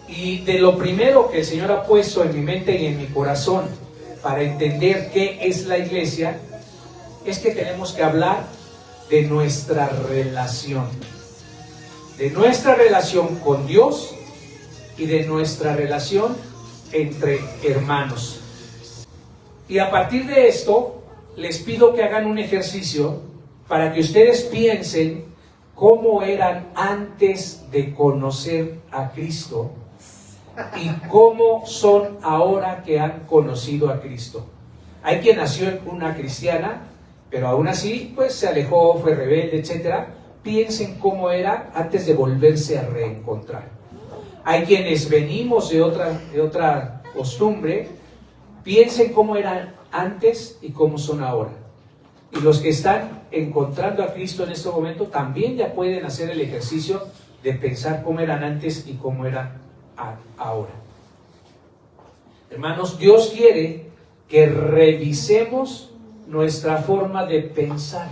Y de lo primero que el Señor ha puesto en mi mente y en mi corazón para entender qué es la iglesia, es que tenemos que hablar de nuestra relación. De nuestra relación con Dios y de nuestra relación entre hermanos. Y a partir de esto, les pido que hagan un ejercicio para que ustedes piensen cómo eran antes de conocer a Cristo y cómo son ahora que han conocido a Cristo. Hay quien nació en una cristiana, pero aún así pues se alejó, fue rebelde, etc. Piensen cómo era antes de volverse a reencontrar. Hay quienes venimos de otra costumbre. Piensen cómo eran antes y cómo son ahora. Y los que están encontrando a Cristo en este momento también ya pueden hacer el ejercicio de pensar cómo eran antes y cómo eran ahora. Hermanos, Dios quiere que revisemos nuestra forma de pensar.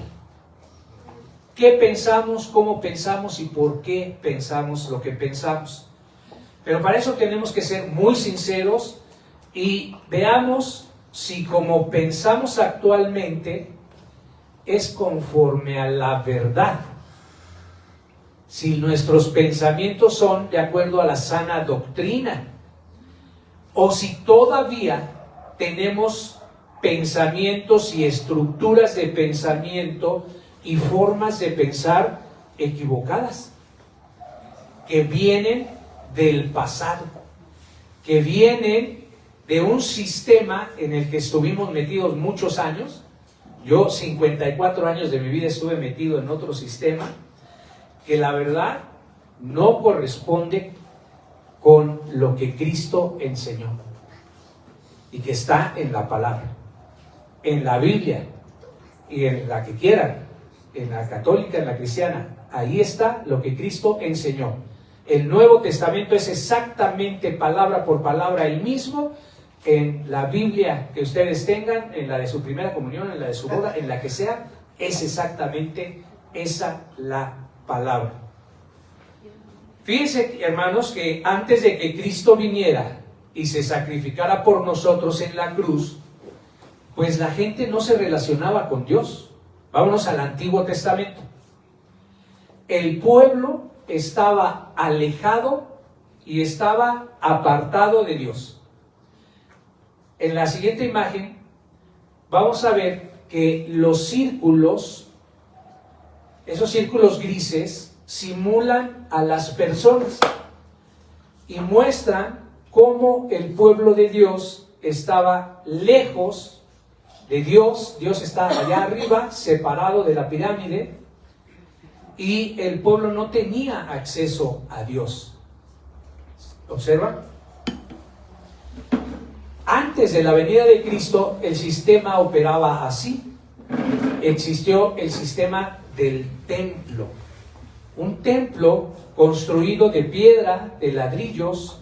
¿Qué pensamos, cómo pensamos y por qué pensamos lo que pensamos? Pero para eso tenemos que ser muy sinceros y veamos si como pensamos actualmente es conforme a la verdad. Si nuestros pensamientos son de acuerdo a la sana doctrina, o si todavía tenemos pensamientos y estructuras de pensamiento y formas de pensar equivocadas, que vienen del pasado, que vienen de un sistema en el que estuvimos metidos muchos años. Yo 54 años de mi vida estuve metido en otro sistema que la verdad no corresponde con lo que Cristo enseñó y que está en la palabra, en la Biblia y en la que quieran, en la católica, en la cristiana. Ahí está lo que Cristo enseñó. El Nuevo Testamento es exactamente palabra por palabra el mismo. En la Biblia que ustedes tengan, en la de su primera comunión, en la de su boda, en la que sea, es exactamente esa la palabra. Fíjense, hermanos, que antes de que Cristo viniera y se sacrificara por nosotros en la cruz, pues la gente no se relacionaba con Dios. Vámonos al Antiguo Testamento. El pueblo estaba alejado y estaba apartado de Dios. En la siguiente imagen vamos a ver que los círculos, esos círculos grises, simulan a las personas y muestran cómo el pueblo de Dios estaba lejos de Dios. Dios estaba allá arriba, separado de la pirámide, y el pueblo no tenía acceso a Dios. ¿Observan? Antes de la venida de Cristo, el sistema operaba así. Existió el sistema del templo. Un templo construido de piedra, de ladrillos,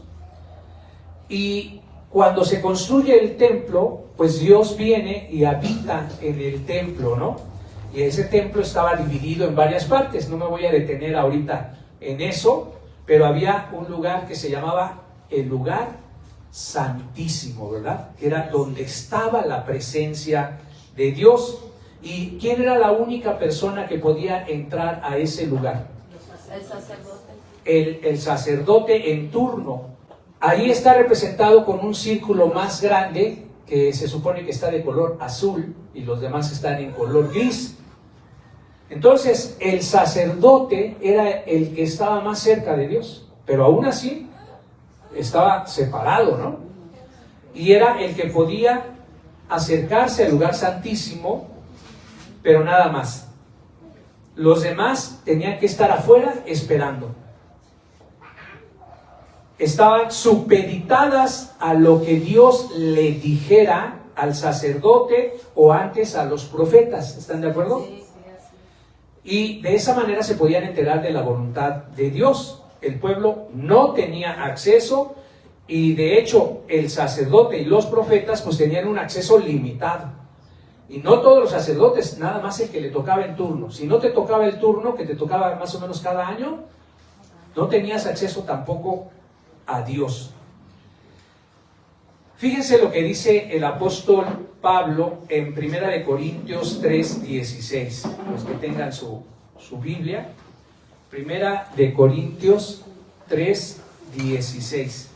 y cuando se construye el templo, pues Dios viene y habita en el templo, ¿no? Y ese templo estaba dividido en varias partes. No me voy a detener ahorita en eso, pero había un lugar que se llamaba el lugar santísimo, ¿verdad? Que era donde estaba la presencia de Dios. ¿Y quién era la única persona que podía entrar a ese lugar? El sacerdote. El sacerdote en turno. Ahí está representado con un círculo más grande que se supone que está de color azul y los demás están en color gris. Entonces el sacerdote era el que estaba más cerca de Dios, pero aún así estaba separado, ¿no? Y era el que podía acercarse al lugar santísimo, pero nada más. Los demás tenían que estar afuera esperando. Estaban supeditadas a lo que Dios le dijera al sacerdote o antes a los profetas. ¿Están de acuerdo? Sí, Y de esa manera se podían enterar de la voluntad de Dios. El pueblo no tenía acceso y de hecho el sacerdote y los profetas pues tenían un acceso limitado. Y no todos los sacerdotes, nada más el que le tocaba el turno. Si no te tocaba el turno, que te tocaba más o menos cada año, no tenías acceso tampoco a Dios. Fíjense lo que dice el apóstol Pablo en 1 Corintios 3:16. Los que tengan su Biblia. 1 Corintios 3:16.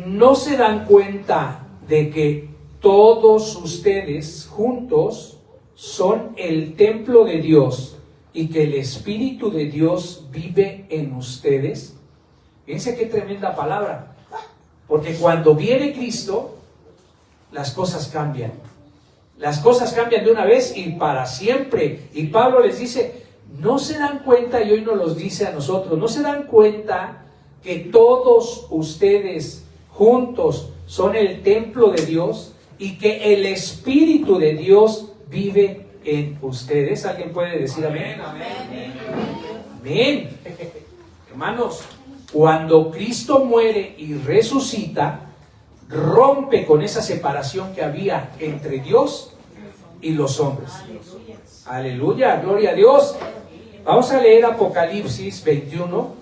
¿No se dan cuenta de que todos ustedes juntos son el templo de Dios y que el Espíritu de Dios vive en ustedes? Fíjense qué tremenda palabra. Porque cuando viene Cristo, las cosas cambian. Las cosas cambian de una vez y para siempre. Y Pablo les dice, ¿no se dan cuenta? Y hoy nos los dice a nosotros, ¿no se dan cuenta que todos ustedes juntos son el templo de Dios y que el Espíritu de Dios vive en ustedes? ¿Alguien puede decir amén? Amén. Amén. Hermanos, cuando Cristo muere y resucita, rompe con esa separación que había entre Dios y los hombres. Aleluya, gloria a Dios. Vamos a leer Apocalipsis 21,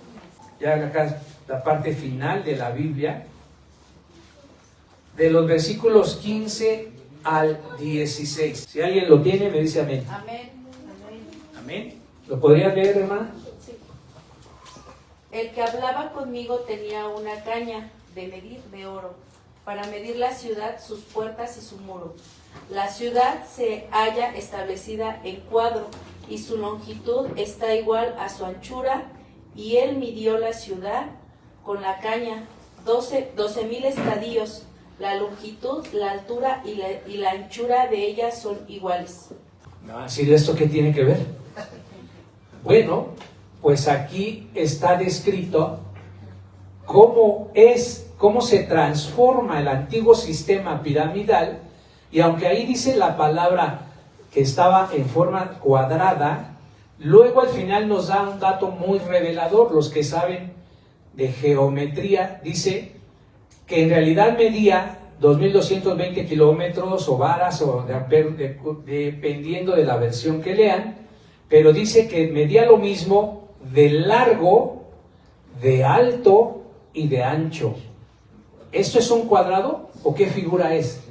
ya acá la parte final de la Biblia, de los versículos 15 al 16. Si alguien lo tiene, me dice amén. Amén. Amén. ¿Lo podrías leer, hermana? Sí. El que hablaba conmigo tenía una caña de medir de oro, para medir la ciudad, sus puertas y su muro. La ciudad se halla establecida en cuadro, y su longitud está igual a su anchura, y él midió la ciudad con la caña, 12,000 estadios. La longitud, la altura y la anchura de ella son iguales. ¿Sí de esto qué tiene que ver? Bueno, pues aquí está descrito cómo se transforma el antiguo sistema piramidal, y aunque ahí dice la palabra que estaba en forma cuadrada, luego al final nos da un dato muy revelador. Los que saben de geometría, dice que en realidad medía 2.220 kilómetros o varas, o dependiendo de la versión que lean, pero dice que medía lo mismo de largo, de alto y de ancho. ¿Esto es un cuadrado o qué figura es?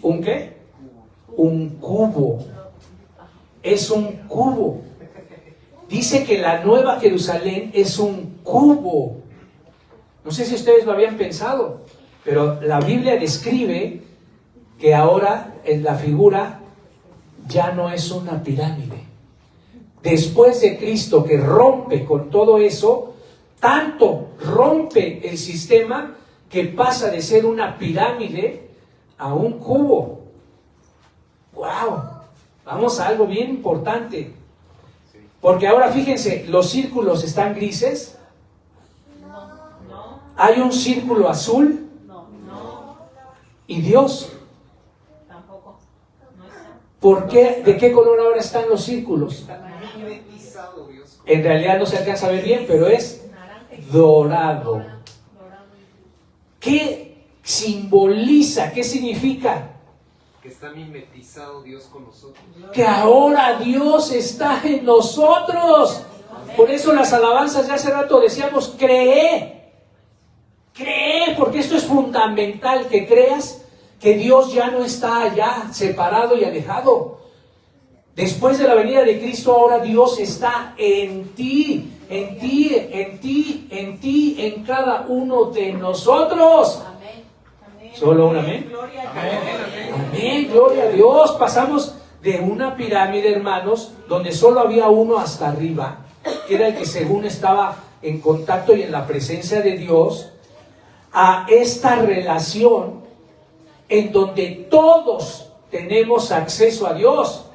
¿Un qué? Un cubo. Es un cubo. Dice que la Nueva Jerusalén es un cubo. No sé si ustedes lo habían pensado, pero la Biblia describe que ahora en la figura ya no es una pirámide. Después de Cristo, que rompe con todo eso, tanto rompe el sistema que pasa de ser una pirámide a un cubo. ¡Wow! Vamos a algo bien importante. Porque ahora fíjense, los círculos están grises. Hay un círculo azul. ¿Y Dios? Tampoco. ¿Por qué? ¿De qué color ahora están los círculos? En realidad no se alcanza a ver bien, pero es dorado. ¿Qué simboliza? ¿Qué significa? Que está mimetizado Dios con nosotros. Que ahora Dios está en nosotros. Por eso las alabanzas de hace rato decíamos, cree, porque esto es fundamental, que creas que Dios ya no está allá, separado y alejado. Después de la venida de Cristo, ahora Dios está en ti, en cada uno de nosotros. ¿Solo un amén? Amén, gloria a Dios. Pasamos de una pirámide, hermanos, donde solo había uno hasta arriba, que era el que según estaba en contacto y en la presencia de Dios, a esta relación en donde todos tenemos acceso a Dios,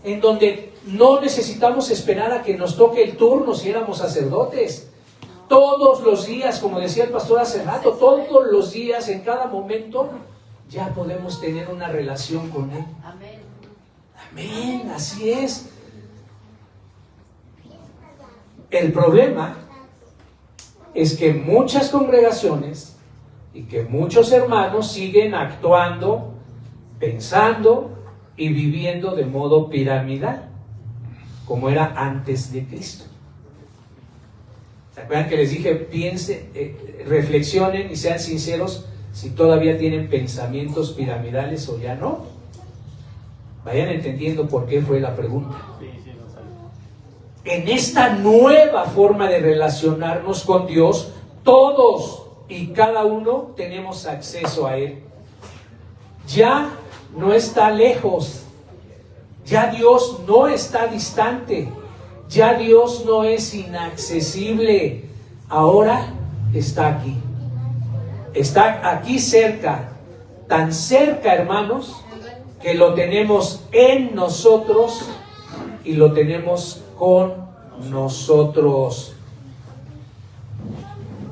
en donde no necesitamos esperar a que nos toque el turno si éramos sacerdotes. Todos los días, como decía el pastor hace rato, todos los días, en cada momento, ya podemos tener una relación con Él. Amén. Amén, así es. El problema es que muchas congregaciones y que muchos hermanos siguen actuando, pensando y viviendo de modo piramidal, como era antes de Cristo. ¿Se acuerdan que les dije, piensen, reflexionen y sean sinceros si todavía tienen pensamientos piramidales o ya no? Vayan entendiendo por qué fue la pregunta. En esta nueva forma de relacionarnos con Dios, todos y cada uno tenemos acceso a Él. Ya no está lejos, ya Dios no está distante, ya Dios no es inaccesible, ahora está aquí. Está aquí cerca, tan cerca, hermanos, que lo tenemos en nosotros y lo tenemos con nosotros.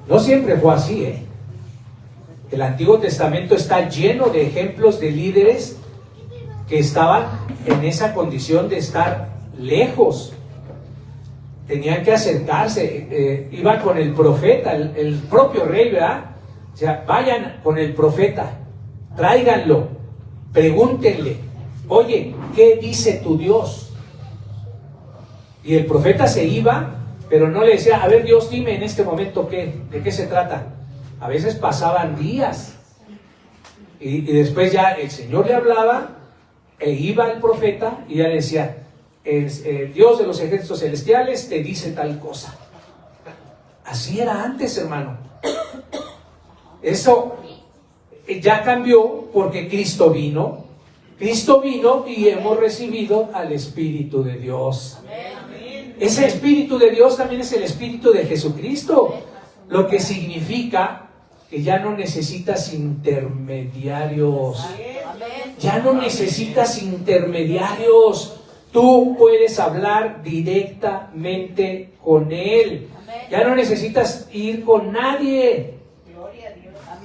No siempre fue así, ¿eh? El Antiguo Testamento está lleno de ejemplos de líderes que estaban en esa condición de estar lejos. Tenían que acercarse, iban con el profeta, el propio rey, ¿verdad? O sea, vayan con el profeta, tráiganlo, pregúntenle, oye, ¿qué dice tu Dios? Y el profeta se iba, pero no le decía, a ver Dios, dime en este momento de qué se trata. A veces pasaban días y después ya el Señor le hablaba e iba el profeta y ya le decía, el Dios de los ejércitos celestiales te dice tal cosa. Así era antes, hermano. Eso ya cambió porque Cristo vino. Cristo vino y hemos recibido al Espíritu de Dios. Ese Espíritu de Dios también es el Espíritu de Jesucristo, lo que significa que ya no necesitas intermediarios. Ya no necesitas intermediarios. Tú puedes hablar directamente con Él. Ya no necesitas ir con nadie.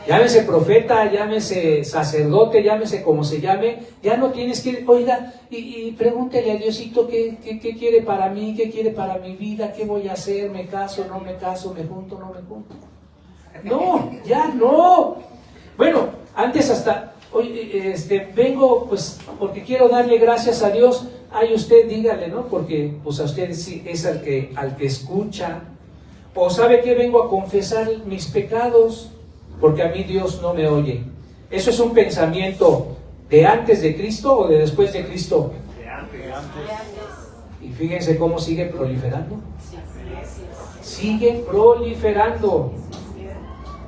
Llámese profeta, llámese sacerdote, llámese como se llame. Ya no tienes que ir, oiga, y pregúntele a Diosito qué quiere para mí, qué quiere para mi vida, qué voy a hacer, me caso, no me caso, me junto, no me junto. No, ya no. Bueno, antes hasta, oye, vengo pues porque quiero darle gracias a Dios. Ay, usted dígale, ¿no? Porque pues a usted sí es al que escucha. O sabe que vengo a confesar mis pecados, porque a mí Dios no me oye. ¿Eso es un pensamiento de antes de Cristo o de después de Cristo? De antes. Y fíjense cómo sigue proliferando. Sigue proliferando.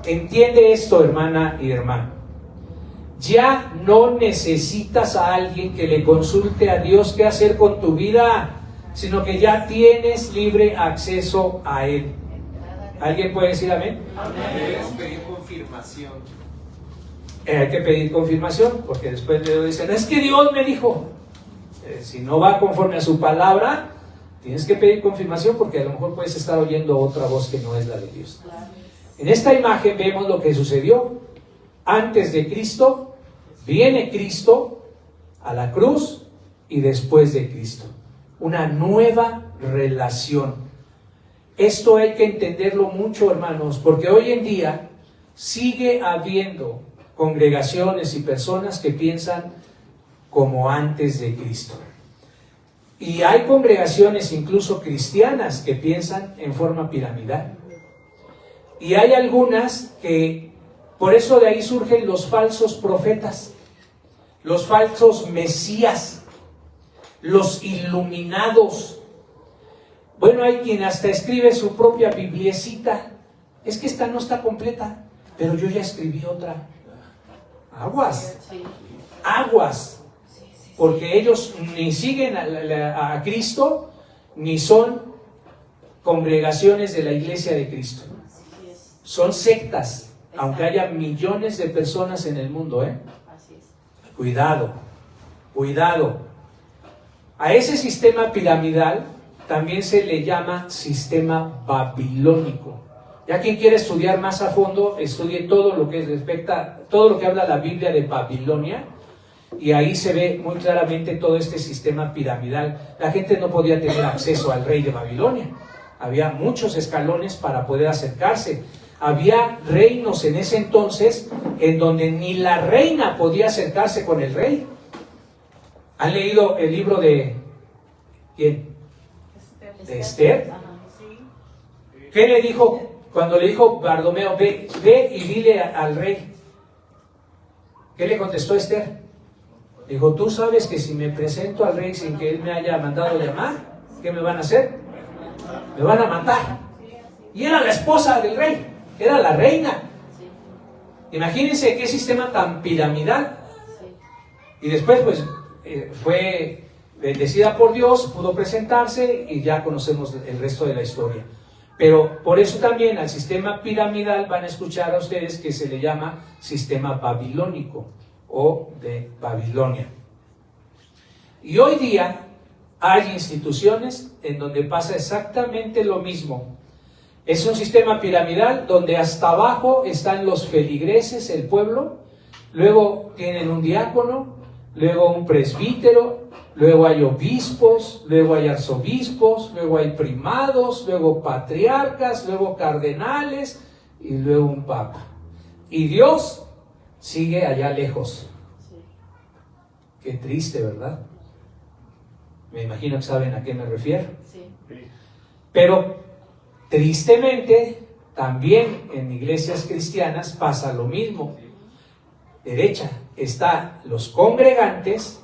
Entiende esto, hermana y hermano. Ya no necesitas a alguien que le consulte a Dios qué hacer con tu vida, sino que ya tienes libre acceso a Él. ¿Alguien puede decir amén? Debes pedir confirmación. Hay que pedir confirmación, porque después le dicen, es que Dios me dijo. Si no va conforme a su palabra, tienes que pedir confirmación, porque a lo mejor puedes estar oyendo otra voz que no es la de Dios. En esta imagen vemos lo que sucedió. Antes de Cristo, viene Cristo a la cruz y después de Cristo. Una nueva relación. Esto hay que entenderlo mucho, hermanos, porque hoy en día sigue habiendo congregaciones y personas que piensan como antes de Cristo. Y hay congregaciones incluso cristianas que piensan en forma piramidal. Y hay algunas que, por eso de ahí surgen los falsos profetas, los falsos mesías, los iluminados. Bueno, hay quien hasta escribe su propia bibliecita. Es que esta no está completa, pero yo ya escribí otra. Aguas, aguas, porque ellos ni siguen a Cristo, ni son congregaciones de la iglesia de Cristo. Son sectas, aunque haya millones de personas en el mundo, Cuidado, cuidado. A ese sistema piramidal también se le llama sistema babilónico. Ya quien quiere estudiar más a fondo, estudie todo lo que habla la Biblia de Babilonia, y ahí se ve muy claramente todo este sistema piramidal. La gente no podía tener acceso al rey de Babilonia. Había muchos escalones para poder acercarse. Había reinos en ese entonces en donde ni la reina podía acercarse con el rey. ¿Han leído el libro de quién? ¿De Esther? ¿Qué le dijo cuando le dijo Bartimeo, ve y dile al rey? ¿Qué le contestó Esther? Dijo, tú sabes que si me presento al rey sin que él me haya mandado llamar, ¿qué me van a hacer? Me van a matar. Y era la esposa del rey, era la reina. Imagínense qué sistema tan piramidal. Y después pues fue bendecida por Dios, pudo presentarse y ya conocemos el resto de la historia. Pero por eso también al sistema piramidal van a escuchar a ustedes que se le llama sistema babilónico o de Babilonia. Y hoy día hay instituciones en donde pasa exactamente lo mismo. Es un sistema piramidal donde hasta abajo están los feligreses, el pueblo, luego tienen un diácono, luego un presbítero, luego hay obispos, luego hay arzobispos, luego hay primados, luego patriarcas, luego cardenales y luego un papa. Y Dios sigue allá lejos. Qué triste, ¿verdad? Me imagino que saben a qué me refiero. Pero tristemente también en iglesias cristianas pasa lo mismo. Derecha está los congregantes,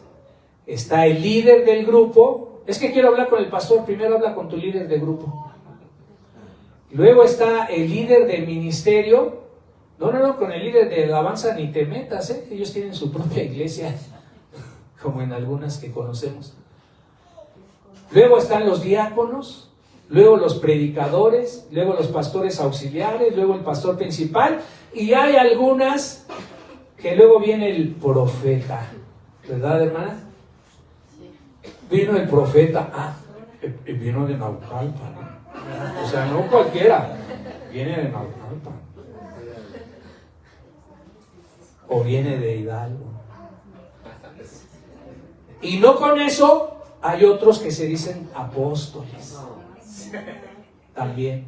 está el líder del grupo. Es que quiero hablar con el pastor, primero habla con tu líder de grupo. Luego está el líder del ministerio. No, con el líder de alabanza ni te metas, ¿eh? Ellos tienen su propia iglesia, como en algunas que conocemos. Luego están los diáconos, luego los predicadores, luego los pastores auxiliares, luego el pastor principal, y hay algunas que luego viene el profeta, ¿verdad, hermana? Vino el profeta, vino de Naucalpan, ¿no? O sea, no cualquiera, viene de Naucalpan. O viene de Hidalgo. Y no con eso, hay otros que se dicen apóstoles. También.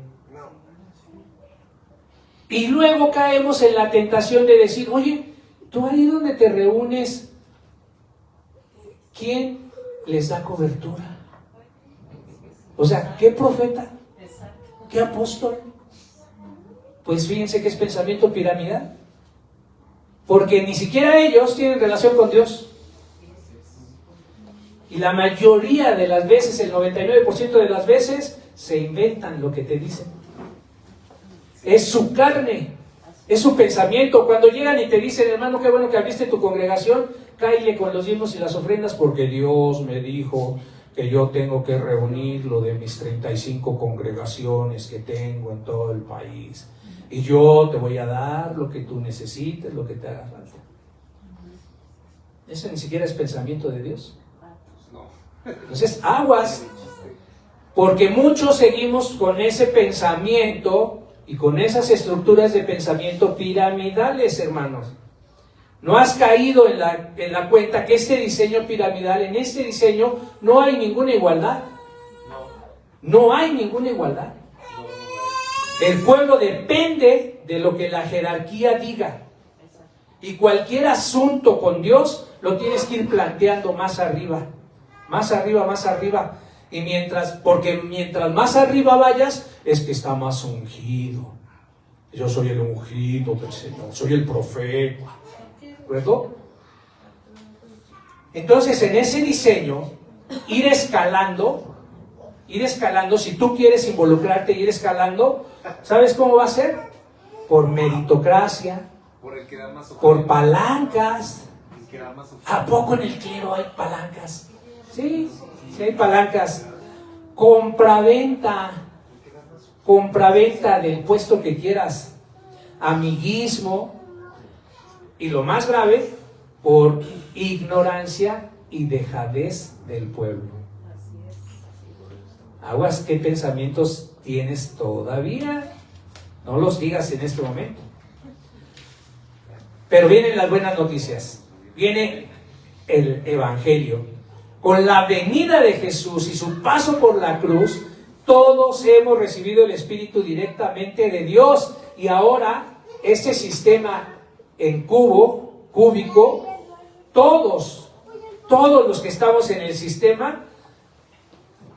Y luego caemos en la tentación de decir, oye, tú ahí donde te reúnes, ¿quién les da cobertura? O sea, ¿qué profeta? ¿Qué apóstol? Pues fíjense que es pensamiento piramidal. Porque ni siquiera ellos tienen relación con Dios. Y la mayoría de las veces, el 99% de las veces, se inventan lo que te dicen. Es su carne, es su pensamiento. Cuando llegan y te dicen, hermano, qué bueno que abriste tu congregación, cáile con los diezmos y las ofrendas porque Dios me dijo que yo tengo que reunir lo de mis 35 congregaciones que tengo en todo el país. Y yo te voy a dar lo que tú necesites, lo que te haga falta. Eso ni siquiera es pensamiento de Dios. Entonces, aguas, porque muchos seguimos con ese pensamiento y con esas estructuras de pensamiento piramidales, hermanos. ¿No has caído en la cuenta que este diseño piramidal, en este diseño, no hay ninguna igualdad? No hay ninguna igualdad. El pueblo depende de lo que la jerarquía diga. Y cualquier asunto con Dios lo tienes que ir planteando más arriba. Más arriba, más arriba. Y porque mientras más arriba vayas, es que está más ungido. Yo soy el ungido del Señor, soy el profeta. ¿Recuerdo? Entonces, en ese diseño, ir escalando, si tú quieres involucrarte y ir escalando, ¿sabes cómo va a ser? Por meritocracia, por palancas. ¿A poco en el clero hay palancas? Sí, sí hay palancas. Compraventa del puesto que quieras, amiguismo, y lo más grave, por ignorancia y dejadez del pueblo. Aguas, ¿qué pensamientos tienes todavía? No los digas en este momento. Pero vienen las buenas noticias. Viene el Evangelio. Con la venida de Jesús y su paso por la cruz, todos hemos recibido el Espíritu directamente de Dios. Y ahora, este sistema en cúbico, todos los que estamos en el sistema,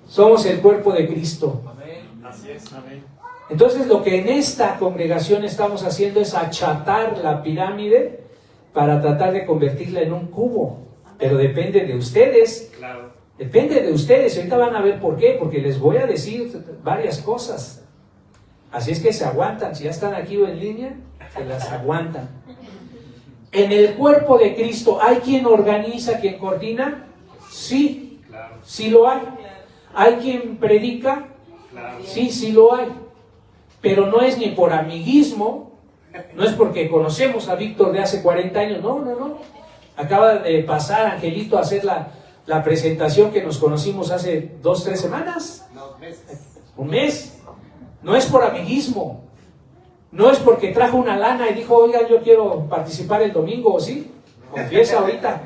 somos el cuerpo de Cristo. Amén. Así es. Amén. Entonces lo que en esta congregación estamos haciendo es achatar la pirámide para tratar de convertirla en un cubo. Pero depende de ustedes. Claro. Depende de ustedes. Ahorita van a ver por qué, porque les voy a decir varias cosas. Así es que se aguantan. Si ya están aquí o en línea, se las aguantan. En el cuerpo de Cristo, ¿hay quien organiza, quien coordina? Sí, Claro. sí lo hay. ¿Hay quien predica? Claro. Sí, sí lo hay. Pero no es ni por amiguismo, no es porque conocemos a Víctor de hace 40 años, no. Acaba de pasar Angelito a hacer la presentación que nos conocimos hace 2, 3 semanas. No, meses. Un mes. No es por amiguismo. No es porque trajo una lana y dijo, oiga, yo quiero participar el domingo, ¿sí? Confiesa ahorita,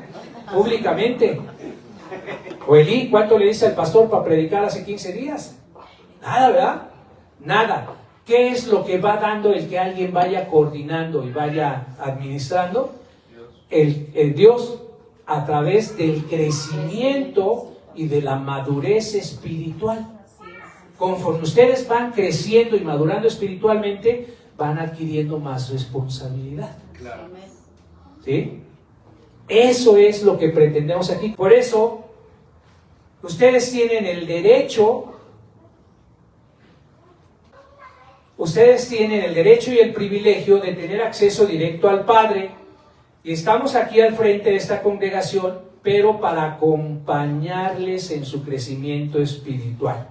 públicamente. O Eli, ¿cuánto le dice al pastor para predicar hace 15 días? Nada, ¿verdad? Nada. ¿Qué es lo que va dando el que alguien vaya coordinando y vaya administrando? El Dios, a través del crecimiento y de la madurez espiritual. Conforme ustedes van creciendo y madurando espiritualmente, van adquiriendo más responsabilidad. Claro. ¿Sí? Eso es lo que pretendemos aquí. Por eso, ustedes tienen el derecho y el privilegio de tener acceso directo al Padre. Y estamos aquí al frente de esta congregación, pero para acompañarles en su crecimiento espiritual.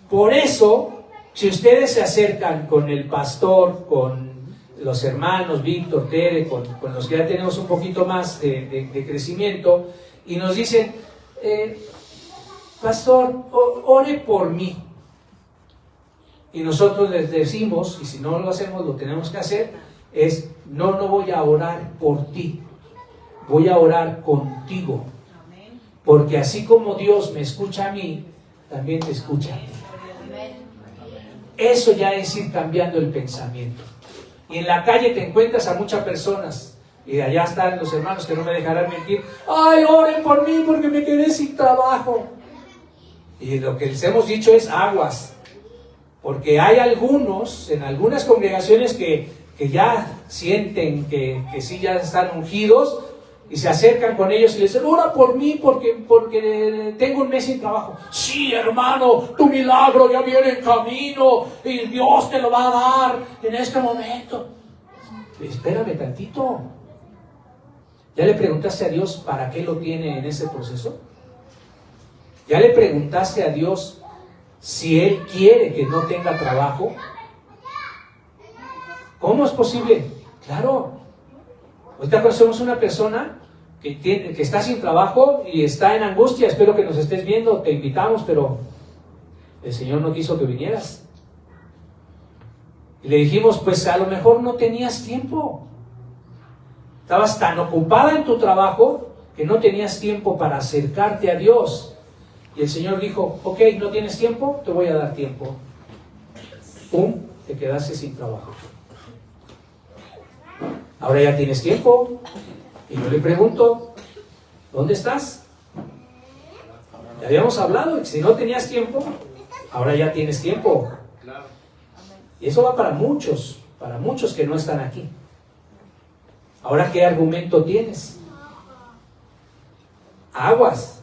Por eso, si ustedes se acercan con el pastor, con los hermanos, Víctor, Tere, con los que ya tenemos un poquito más de crecimiento, y nos dicen, pastor, ore por mí. Y nosotros les decimos, y si no lo hacemos, lo tenemos que hacer, es, no voy a orar por ti, voy a orar contigo. Porque así como Dios me escucha a mí, también te escucha a ti. Eso ya es ir cambiando el pensamiento. Y en la calle te encuentras a muchas personas, y allá están los hermanos que no me dejarán mentir, ¡ay, oren por mí porque me quedé sin trabajo! Y lo que les hemos dicho es aguas. Porque hay algunos, en algunas congregaciones que ya sienten que sí ya están ungidos y se acercan con ellos y les dicen, ora por mí porque tengo un mes sin trabajo. Sí, hermano, tu milagro ya viene en camino y Dios te lo va a dar en este momento. Espérame tantito. ¿Ya le preguntaste a Dios para qué lo tiene en ese proceso? ¿Ya le preguntaste a Dios si Él quiere que no tenga trabajo? ¿Cómo es posible? Claro. Ahorita conocemos una persona que está sin trabajo y está en angustia. Espero que nos estés viendo, te invitamos, pero el Señor no quiso que vinieras. Y le dijimos, pues a lo mejor no tenías tiempo. Estabas tan ocupada en tu trabajo que no tenías tiempo para acercarte a Dios. Y el Señor dijo, ok, ¿no tienes tiempo? Te voy a dar tiempo. ¡Pum! Te quedaste sin trabajo. Ahora ya tienes tiempo. Y yo le pregunto, ¿dónde estás? Ya habíamos hablado, que si no tenías tiempo, ahora ya tienes tiempo. Y eso va para muchos que no están aquí. Ahora, ¿qué argumento tienes? Aguas.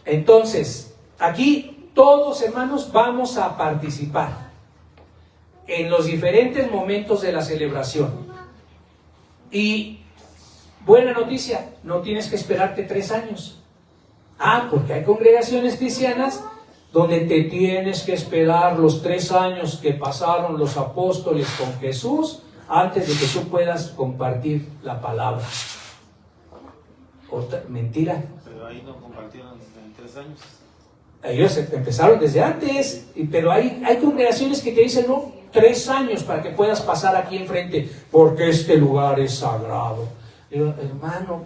Entonces, aquí todos, hermanos, vamos a participar en los diferentes momentos de la celebración. Y buena noticia, no tienes que esperarte 3 años. Porque hay congregaciones cristianas donde te tienes que esperar los 3 años que pasaron los apóstoles con Jesús antes de que tú puedas compartir la palabra. Mentira. Pero ahí no compartieron en 3 años. Ellos empezaron desde antes, pero hay congregaciones que te dicen, no, 3 años para que puedas pasar aquí enfrente, porque este lugar es sagrado. Digo, hermano,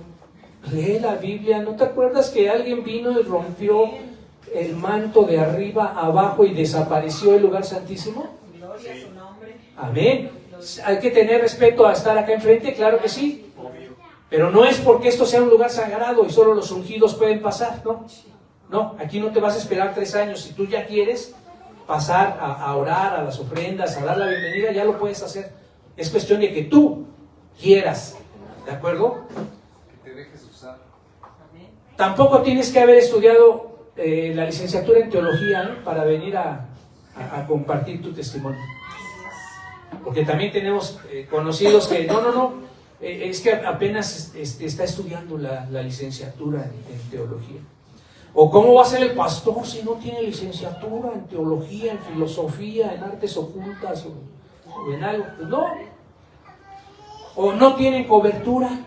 lee la Biblia. ¿No te acuerdas que alguien vino y rompió el manto de arriba abajo y desapareció el lugar santísimo? Gloria a su nombre. Amén. Hay que tener respeto a estar acá enfrente, claro que sí. Pero no es porque esto sea un lugar sagrado y solo los ungidos pueden pasar, ¿no? No, aquí no te vas a esperar 3 años. Si tú ya quieres pasar a orar, a las ofrendas, a dar la bienvenida, ya lo puedes hacer. Es cuestión de que tú quieras, ¿de acuerdo? Que te dejes usar. Tampoco tienes que haber estudiado la licenciatura en teología para venir a compartir tu testimonio. Porque también tenemos conocidos que es que apenas está estudiando la licenciatura en teología. ¿O cómo va a ser el pastor si no tiene licenciatura en teología, en filosofía, en artes ocultas o en algo? Pues no. O no tienen cobertura.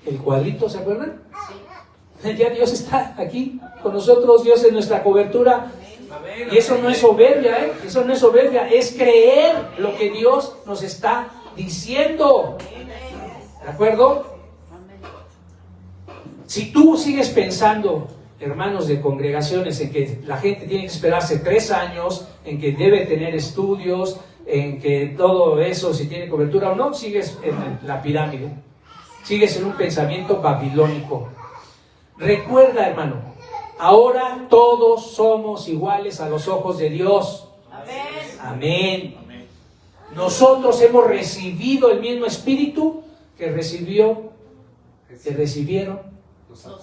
El cuadrito, ¿se acuerdan? Sí. Ya Dios está aquí con nosotros, Dios es nuestra cobertura. Y eso no es soberbia, ¿eh? Eso no es soberbia, es creer lo que Dios nos está diciendo. ¿De acuerdo? Si tú sigues pensando, hermanos de congregaciones, en que la gente tiene que esperarse 3 años, en que debe tener estudios, en que todo eso, si tiene cobertura o no, sigues en la pirámide. Sigues en un pensamiento babilónico. Recuerda, hermano, ahora todos somos iguales a los ojos de Dios. Amén. Amén. Nosotros hemos recibido el mismo espíritu que recibieron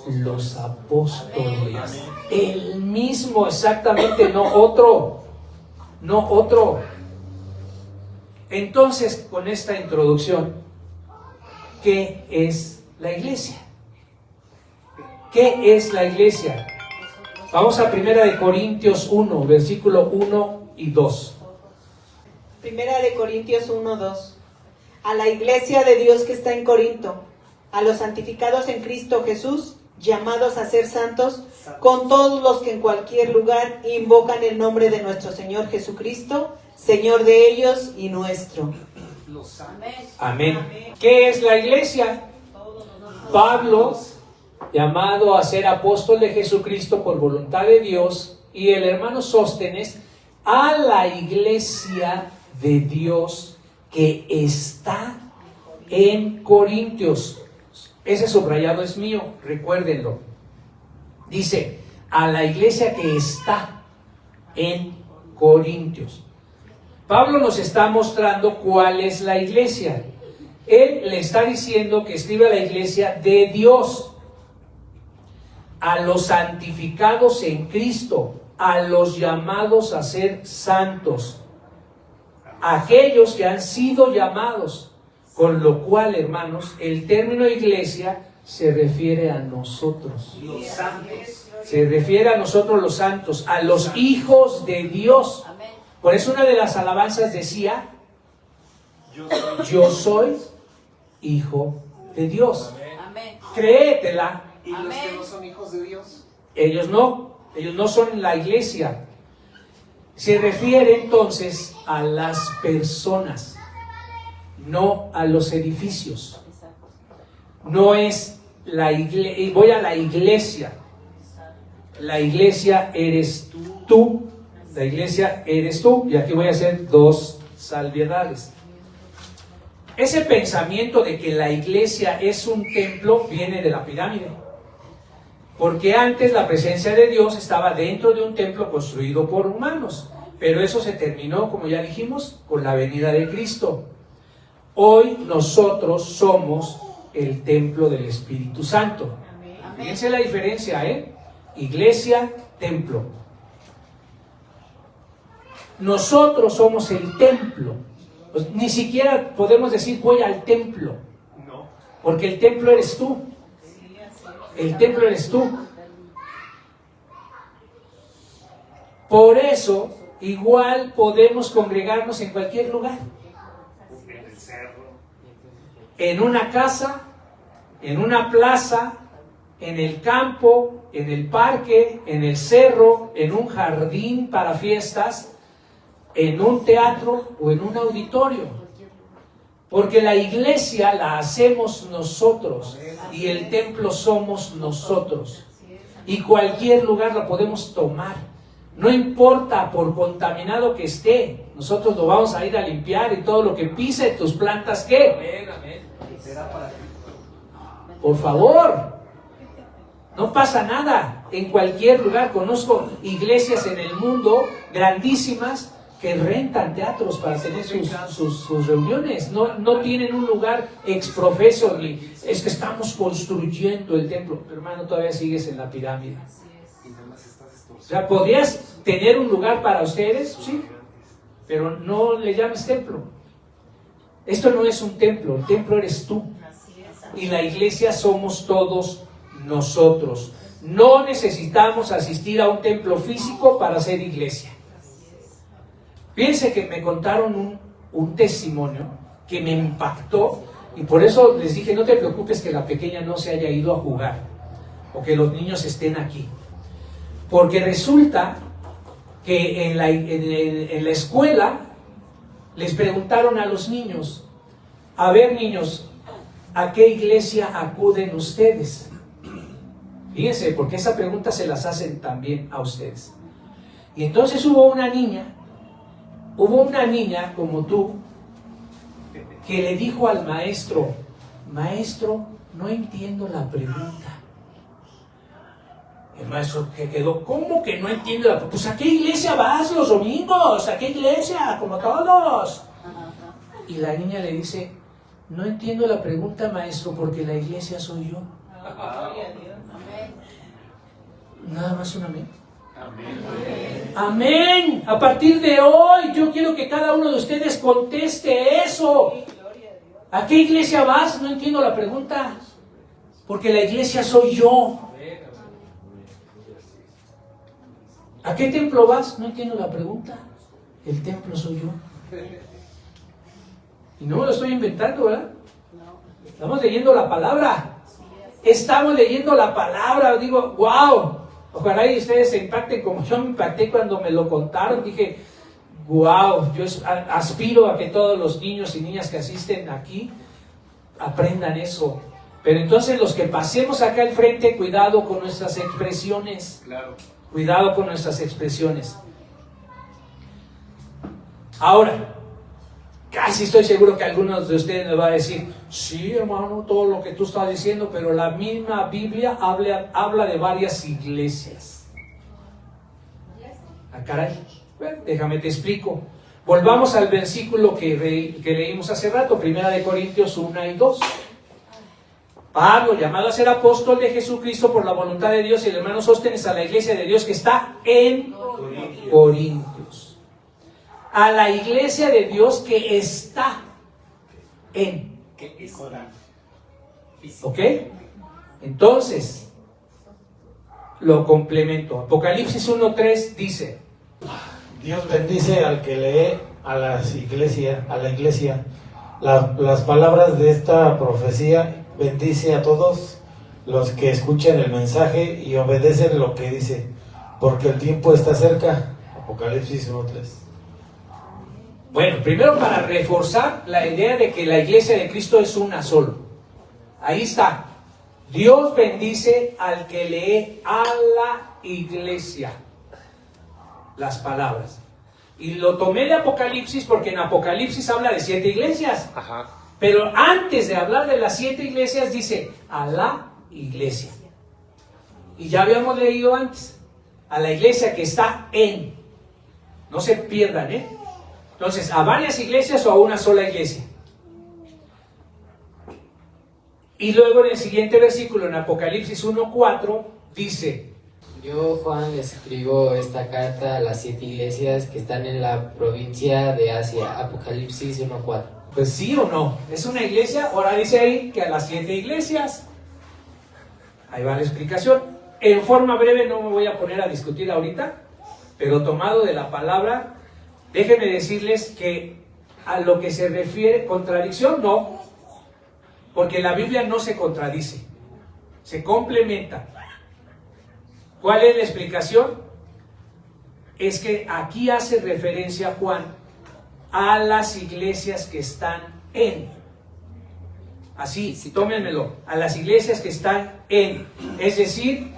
los apóstoles. El mismo, exactamente, no otro. Entonces, con esta introducción, ¿qué es la iglesia? ¿Qué es la iglesia? Vamos a 1 Corintios 1, versículo 1 y 2. 1 Corintios 1, 2. A la iglesia de Dios que está en Corinto, a los santificados en Cristo Jesús, llamados a ser santos, con todos los que en cualquier lugar invocan el nombre de nuestro Señor Jesucristo, Señor de ellos y nuestro. Amén. ¿Qué es la iglesia? Pablo, llamado a ser apóstol de Jesucristo por voluntad de Dios, y el hermano Sóstenes, a la iglesia de Dios que está en Corintios. Ese subrayado es mío, recuérdenlo. Dice, a la iglesia que está en Corintios. Pablo nos está mostrando cuál es la iglesia. Él le está diciendo que escribe a la iglesia de Dios, a los santificados en Cristo, a los llamados a ser santos, aquellos que han sido llamados. Con lo cual, hermanos, el término iglesia se refiere a nosotros. Los santos. Se refiere a nosotros los santos, a los hijos de Dios. Por eso una de las alabanzas decía, yo soy hijo de Dios. Créetela. ¿Y los que no son hijos de Dios? Ellos no son la iglesia. Se refiere entonces a las personas, no a los edificios. No es la iglesia, voy a la iglesia. La iglesia eres tú. La iglesia eres tú. Y aquí voy a hacer 2 salvedades. Ese pensamiento de que la iglesia es un templo viene de la pirámide. Porque antes la presencia de Dios estaba dentro de un templo construido por humanos. Pero eso se terminó, como ya dijimos, con la venida de Cristo. Hoy nosotros somos el templo del Espíritu Santo. Fíjense la diferencia, Iglesia, templo. Nosotros somos el templo. Pues ni siquiera podemos decir voy al templo. No. Porque el templo eres tú. El templo eres tú. Por eso, igual podemos congregarnos en cualquier lugar. En el cerro. En una casa, en una plaza, en el campo, en el parque, en el cerro, en un jardín para fiestas, en un teatro o en un auditorio. Porque la iglesia la hacemos nosotros y el templo somos nosotros. Y cualquier lugar lo podemos tomar. No importa por contaminado que esté, nosotros lo vamos a ir a limpiar y todo lo que pise tus plantas, ¿qué? Por favor. No pasa nada. En cualquier lugar conozco iglesias en el mundo grandísimas que rentan teatros para tener sus reuniones. No tienen un lugar exprofeso, ni es que estamos construyendo el templo. Hermano, todavía sigues en la pirámide. Y nada más estás O sea, ¿podrías tener un lugar para ustedes? Sí, pero no le llames templo. Esto no es un templo, el templo eres tú. Y la iglesia somos todos nosotros. No necesitamos asistir a un templo físico para ser iglesia. Fíjense que me contaron un testimonio que me impactó, y por eso les dije, no te preocupes que la pequeña no se haya ido a jugar o que los niños estén aquí, porque resulta que en la escuela les preguntaron a los niños: a ver, niños, ¿a qué iglesia acuden ustedes? Fíjense, porque esa pregunta se las hacen también a ustedes. Y entonces hubo una niña como tú, que le dijo al maestro: maestro, no entiendo la pregunta. El maestro que quedó: ¿cómo que no entiendo la pregunta? Pues ¿a qué iglesia vas los domingos? ¿A qué iglesia? Como todos. Y la niña le dice: no entiendo la pregunta, maestro, porque la iglesia soy yo. Nada más un amén. Amén. A partir de hoy yo quiero que cada uno de ustedes conteste eso. ¿A qué iglesia vas? No entiendo la pregunta, porque la iglesia soy yo. ¿A qué templo vas? No entiendo la pregunta. El templo soy yo. Y no me lo estoy inventando, ¿verdad? Estamos leyendo la palabra. Estamos leyendo la palabra. Digo, wow. Ojalá y ustedes se impacten como yo me impacté cuando me lo contaron. Dije, wow, yo aspiro a que todos los niños y niñas que asisten aquí aprendan eso. Pero entonces los que pasemos acá al frente, cuidado con nuestras expresiones. Claro. Cuidado con nuestras expresiones. Ahora, casi estoy seguro que algunos de ustedes me van a decir: sí, hermano, todo lo que tú estás diciendo, pero la misma Biblia habla de varias iglesias. Ah, caray. Bueno, déjame te explico. Volvamos al versículo que leímos hace rato, 1 Corintios 1 y 2. Pablo, llamado a ser apóstol de Jesucristo por la voluntad de Dios, y el hermano Sóstenes, a la iglesia de Dios que está en Corintios. A la iglesia de Dios que está en. ¿Ok? Entonces, lo complemento. Apocalipsis 1:3 dice: Dios bendice al que lee a la iglesia. Las palabras de esta profecía bendice a todos los que escuchan el mensaje y obedecen lo que dice, porque el tiempo está cerca. Apocalipsis 1:3. Bueno, primero para reforzar la idea de que la iglesia de Cristo es una sola. Ahí está. Dios bendice al que lee a la iglesia. Las palabras. Y lo tomé de Apocalipsis porque en Apocalipsis habla de 7 iglesias. Ajá. Pero antes de hablar de las 7 iglesias dice a la iglesia. Y ya habíamos leído antes. A la iglesia que está en. No se pierdan, ¿eh? Entonces, ¿a varias iglesias o a una sola iglesia? Y luego en el siguiente versículo, en Apocalipsis 1:4, dice: Yo, Juan, les escribo esta carta a las 7 iglesias que están en la provincia de Asia. Apocalipsis 1:4. pues sí o no, ¿es una iglesia? Ahora dice ahí que a las 7 iglesias. Ahí va la explicación. En forma breve, no me voy a poner a discutir ahorita, pero tomado de la palabra, déjenme decirles que a lo que se refiere, contradicción no, porque la Biblia no se contradice, se complementa. ¿Cuál es la explicación? Es que aquí hace referencia Juan a las iglesias que están en. Así, tómenmelo, a las iglesias que están en, es decir,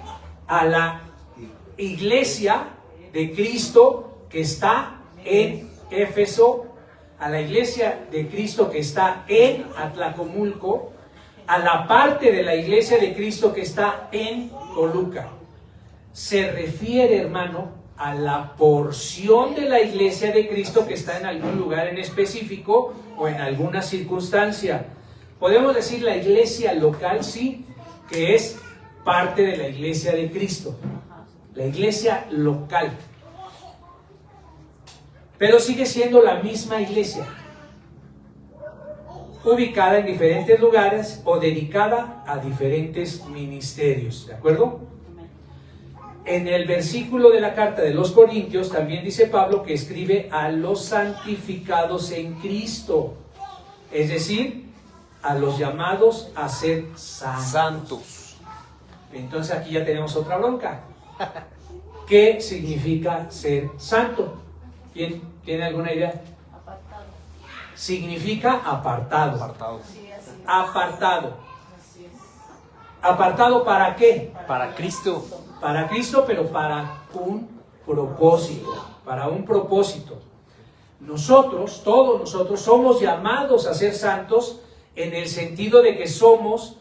a la iglesia de Cristo que está en Éfeso, a la iglesia de Cristo que está en Atlacomulco, a la parte de la iglesia de Cristo que está en Toluca. Se refiere, hermano, a la porción de la iglesia de Cristo que está en algún lugar en específico o en alguna circunstancia. Podemos decir la iglesia local, sí, que es parte de la iglesia de Cristo. La iglesia local. Pero sigue siendo la misma iglesia, ubicada en diferentes lugares o dedicada a diferentes ministerios, ¿de acuerdo? En el versículo de la carta de los Corintios también dice Pablo que escribe a los santificados en Cristo, es decir, a los llamados a ser santos. Entonces aquí ya tenemos otra bronca. ¿Qué significa ser santo? ¿Quién tiene alguna idea? Apartado. Significa apartado. Apartado. Sí, así es. Apartado. Así es. ¿Apartado para qué? Para Cristo. Para Cristo, pero para un propósito. Para un propósito. Nosotros, todos nosotros, somos llamados a ser santos en el sentido de que somos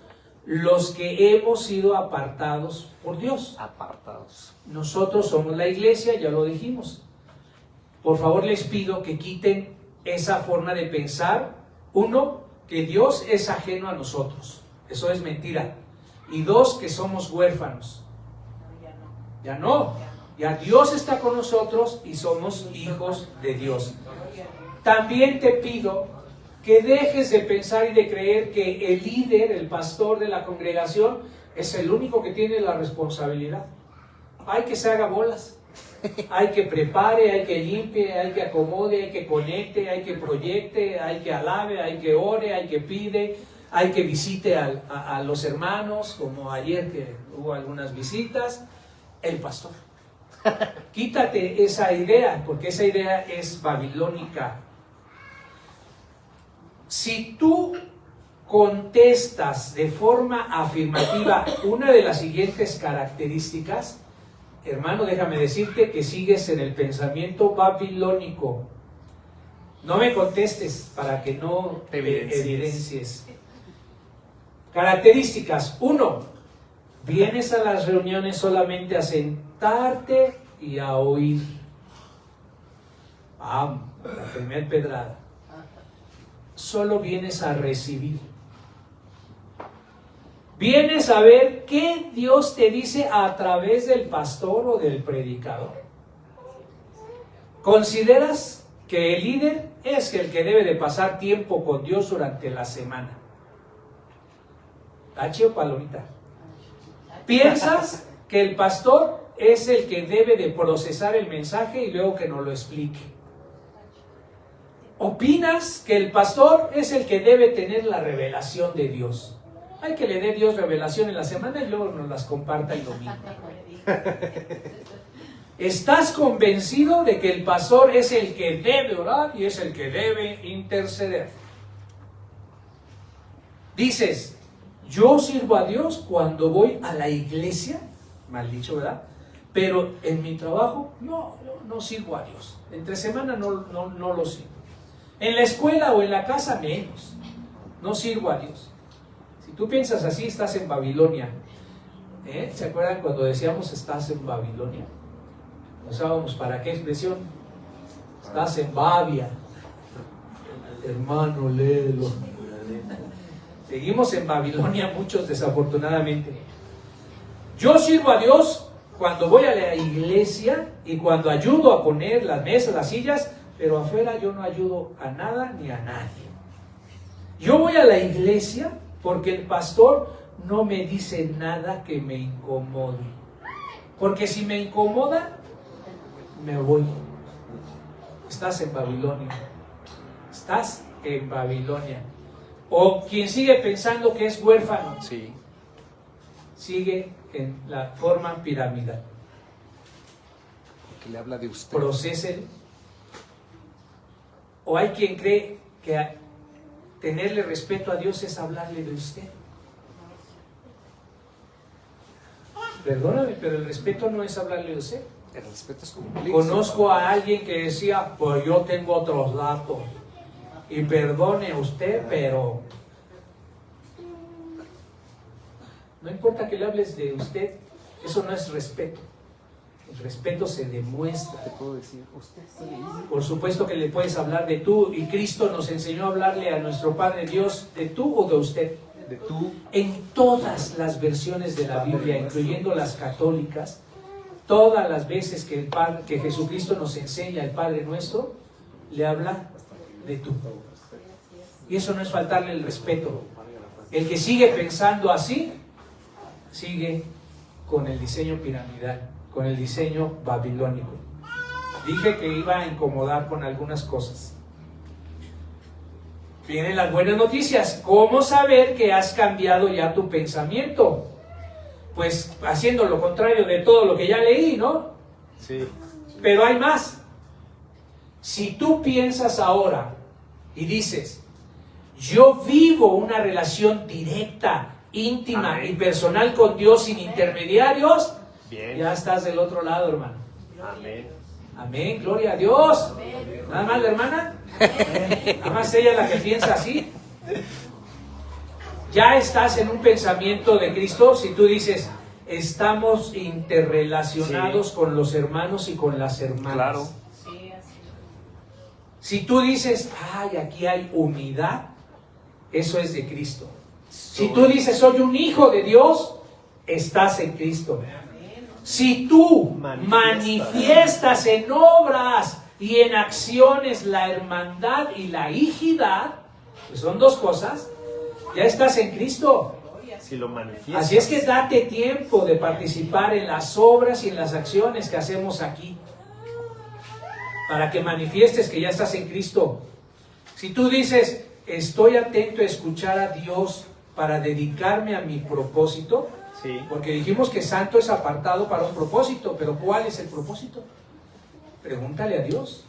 los que hemos sido apartados por Dios. Apartados. Nosotros somos la iglesia, ya lo dijimos. Por favor, les pido que quiten esa forma de pensar. Uno, que Dios es ajeno a nosotros. Eso es mentira. Y dos, que somos huérfanos. Ya no. Ya Dios está con nosotros y somos hijos de Dios. También te pido que dejes de pensar y de creer que el líder, el pastor de la congregación, es el único que tiene la responsabilidad. Hay que se haga bolas. Hay que prepare, hay que limpie, hay que acomode, hay que conecte, hay que proyecte, hay que alabe, hay que ore, hay que pide, hay que visite a los hermanos, como ayer que hubo algunas visitas, el pastor. Quítate esa idea, porque esa idea es babilónica. Si tú contestas de forma afirmativa una de las siguientes características, hermano, déjame decirte que sigues en el pensamiento babilónico. No me contestes para que no te evidencies. Características. 1. Vienes a las reuniones solamente a sentarte y a oír. La primera pedrada. Solo vienes a recibir. Vienes a ver qué Dios te dice a través del pastor o del predicador. ¿Consideras que el líder es el que debe de pasar tiempo con Dios durante la semana? ¿Tache o palomita? ¿Piensas que el pastor es el que debe de procesar el mensaje y luego que nos lo explique? ¿Opinas que el pastor es el que debe tener la revelación de Dios? Hay que le dé Dios revelación en la semana y luego nos las comparta el domingo. ¿Estás convencido de que el pastor es el que debe orar y es el que debe interceder? Dices, yo sirvo a Dios cuando voy a la iglesia, mal dicho, ¿verdad? Pero en mi trabajo no sirvo a Dios. Entre semana no lo sirvo. En la escuela o en la casa menos. No sirvo a Dios. Si tú piensas así, estás en Babilonia. ¿Se acuerdan cuando decíamos estás en Babilonia? Usábamos para qué expresión. Estás en Babia. Hermano, léelo. Seguimos en Babilonia muchos, desafortunadamente. Yo sirvo a Dios cuando voy a la iglesia y cuando ayudo a poner las mesas, las sillas, pero afuera yo no ayudo a nada ni a nadie. Yo voy a la iglesia porque el pastor no me dice nada que me incomode. Porque si me incomoda, me voy. Estás en Babilonia. Estás en Babilonia. O quien sigue pensando que es huérfano, Sí. sigue en la forma piramidal. Que le habla de usted. Procesen. O hay quien cree que tenerle respeto a Dios es hablarle de usted. Perdóname, pero el respeto no es hablarle de usted. El respeto es cumplir. Conozco a alguien que decía, pues yo tengo otros datos. Y perdone usted, pero No importa que le hables de usted, eso no es respeto. El respeto se demuestra. Te puedo decir, usted sí. Por supuesto que le puedes hablar de tú, y Cristo nos enseñó a hablarle a nuestro Padre Dios de tú o de usted. De tú. En todas las versiones de la Biblia, incluyendo las católicas, todas las veces que Jesucristo nos enseña el Padre Nuestro, le habla de tú. Y eso no es faltarle el respeto. El que sigue pensando así, sigue con el diseño piramidal, con el diseño babilónico. Dije que iba a incomodar con algunas cosas. Vienen las buenas noticias. ¿Cómo saber que has cambiado ya tu pensamiento? Pues haciendo lo contrario de todo lo que ya leí, ¿no? Sí. Pero hay más. Si tú piensas ahora y dices, yo vivo una relación directa, íntima Amén. y personal con Dios sin intermediarios, Bien. ya estás del otro lado, hermano. Amén. Amén, gloria a Dios. ¿Nada más la hermana? Nada más ella es la que piensa así. Ya estás en un pensamiento de Cristo si tú dices, estamos interrelacionados con los hermanos y con las hermanas. Claro. Sí, así. Si tú dices, ay, aquí hay unidad, eso es de Cristo. Si tú dices, soy un hijo de Dios, estás en Cristo. Si tú manifiestas en obras y en acciones la hermandad y la hijidad, que son dos cosas, ya estás en Cristo. Si lo manifiestas. Así es que date tiempo de participar en las obras y en las acciones que hacemos aquí, para que manifiestes que ya estás en Cristo. Si tú dices, estoy atento a escuchar a Dios para dedicarme a mi propósito, Sí. porque dijimos que santo es apartado para un propósito, pero ¿cuál es el propósito? Pregúntale a Dios.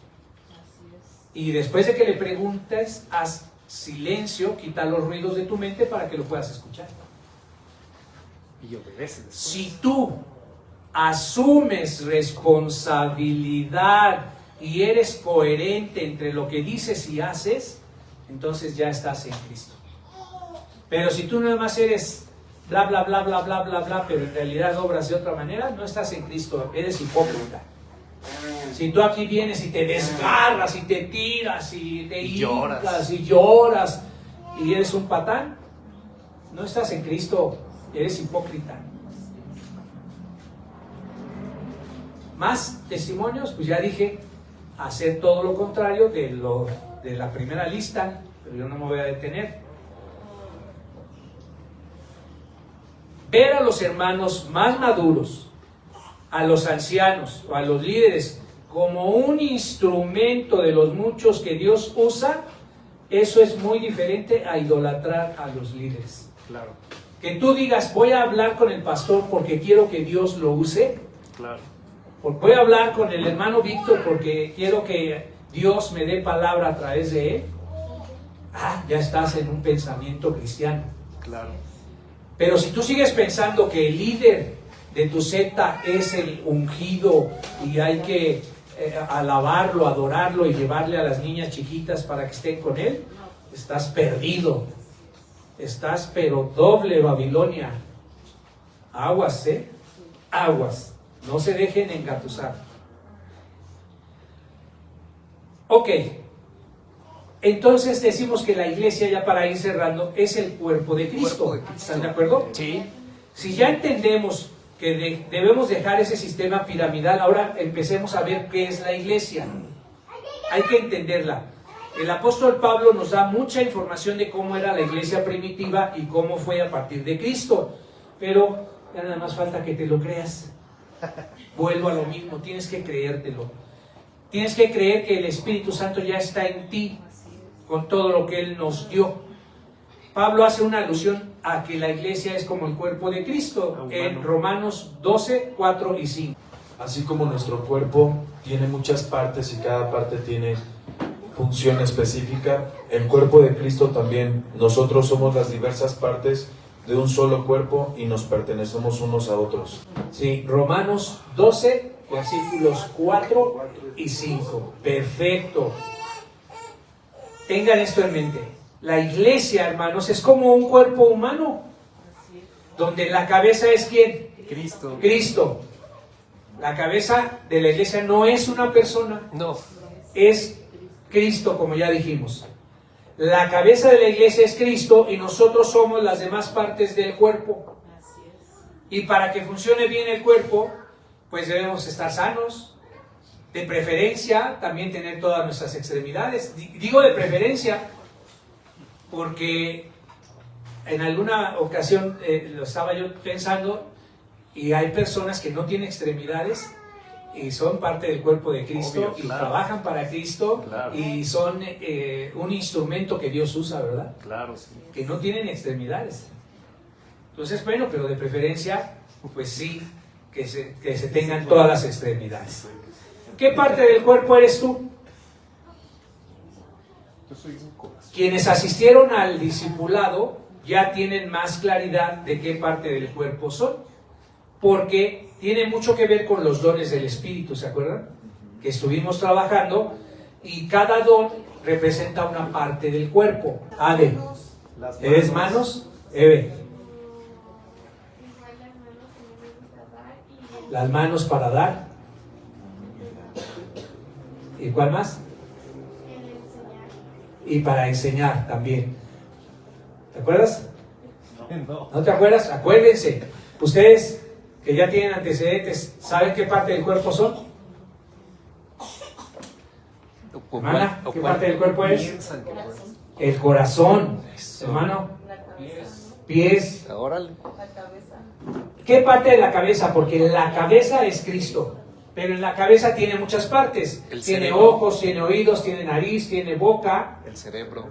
Y después de que le preguntes, haz silencio, quita los ruidos de tu mente para que lo puedas escuchar. Y obedeces después. Si tú asumes responsabilidad y eres coherente entre lo que dices y haces, entonces ya estás en Cristo. Pero si tú nada más eres bla, bla, bla, bla, bla, bla, bla, pero en realidad obras de otra manera, no estás en Cristo, eres hipócrita. Si tú aquí vienes y te desgarras y te tiras y te hincas y lloras y eres un patán, no estás en Cristo, eres hipócrita. Más testimonios, pues ya dije, hacer todo lo contrario de la primera lista, pero yo no me voy a detener. Ver a los hermanos más maduros, a los ancianos o a los líderes como un instrumento de los muchos que Dios usa, eso es muy diferente a idolatrar a los líderes. Claro. Que tú digas, voy a hablar con el pastor porque quiero que Dios lo use. Claro. Voy a hablar con el hermano Víctor porque quiero que Dios me dé palabra a través de él. Ya estás en un pensamiento cristiano. Claro. Pero si tú sigues pensando que el líder de tu secta es el ungido y hay que alabarlo, adorarlo y llevarle a las niñas chiquitas para que estén con él, estás perdido. Estás pero doble Babilonia. Aguas, aguas. No se dejen engatusar. Ok. Entonces decimos que la iglesia, ya para ir cerrando, es el cuerpo de Cristo. ¿Están de acuerdo? Sí. Si ya entendemos que debemos dejar ese sistema piramidal, ahora empecemos a ver qué es la iglesia. Hay que entenderla. El apóstol Pablo nos da mucha información de cómo era la iglesia primitiva y cómo fue a partir de Cristo. Pero ya nada más falta que te lo creas. Vuelvo a lo mismo, tienes que creértelo. Tienes que creer que el Espíritu Santo ya está en ti con todo lo que Él nos dio. Pablo hace una alusión a que la iglesia es como el cuerpo de Cristo en Romanos 12, 4 y 5. Así como nuestro cuerpo tiene muchas partes y cada parte tiene función específica, el cuerpo de Cristo también. Nosotros somos las diversas partes de un solo cuerpo y nos pertenecemos unos a otros. Sí, Romanos 12, versículos 4 y 5. Perfecto. Tengan esto en mente. La iglesia, hermanos, es como un cuerpo humano. donde la cabeza es ¿quién? Cristo. Cristo. La cabeza de la iglesia no es una persona, No. es Cristo, como ya dijimos. La cabeza de la iglesia es Cristo y nosotros somos las demás partes del cuerpo. Y para que funcione bien el cuerpo, pues debemos estar sanos. De preferencia, también tener todas nuestras extremidades. Digo de preferencia porque en alguna ocasión lo estaba yo pensando y hay personas que no tienen extremidades y son parte del cuerpo de Cristo. Obvio, y claro. trabajan para Cristo. Claro. Y son un instrumento que Dios usa, ¿verdad? Claro, sí. Que no tienen extremidades. Entonces, bueno, pero de preferencia, pues sí, que se tengan todas las extremidades. ¿Qué parte del cuerpo eres tú? Yo soy un corazón. Quienes asistieron al discipulado ya tienen más claridad de qué parte del cuerpo son, porque tiene mucho que ver con los dones del Espíritu, ¿se acuerdan? Que estuvimos trabajando y cada don representa una parte del cuerpo. Ade, Las ¿eres manos? Eve, las manos para dar. ¿Y cuál más? Y para enseñar también. ¿Te acuerdas? No. ¿No te acuerdas? Acuérdense. Ustedes que ya tienen antecedentes, ¿saben qué parte del cuerpo son? Hermana, ¿qué parte del cuerpo es? Piensan que pues. El corazón. Eso. Hermano, La cabeza. pies. Órale. La cabeza. ¿Qué parte de la cabeza? Porque la cabeza es Cristo. Pero en la cabeza tiene muchas partes. El Tiene cerebro. ojos, tiene oídos, tiene nariz, tiene boca. El cerebro.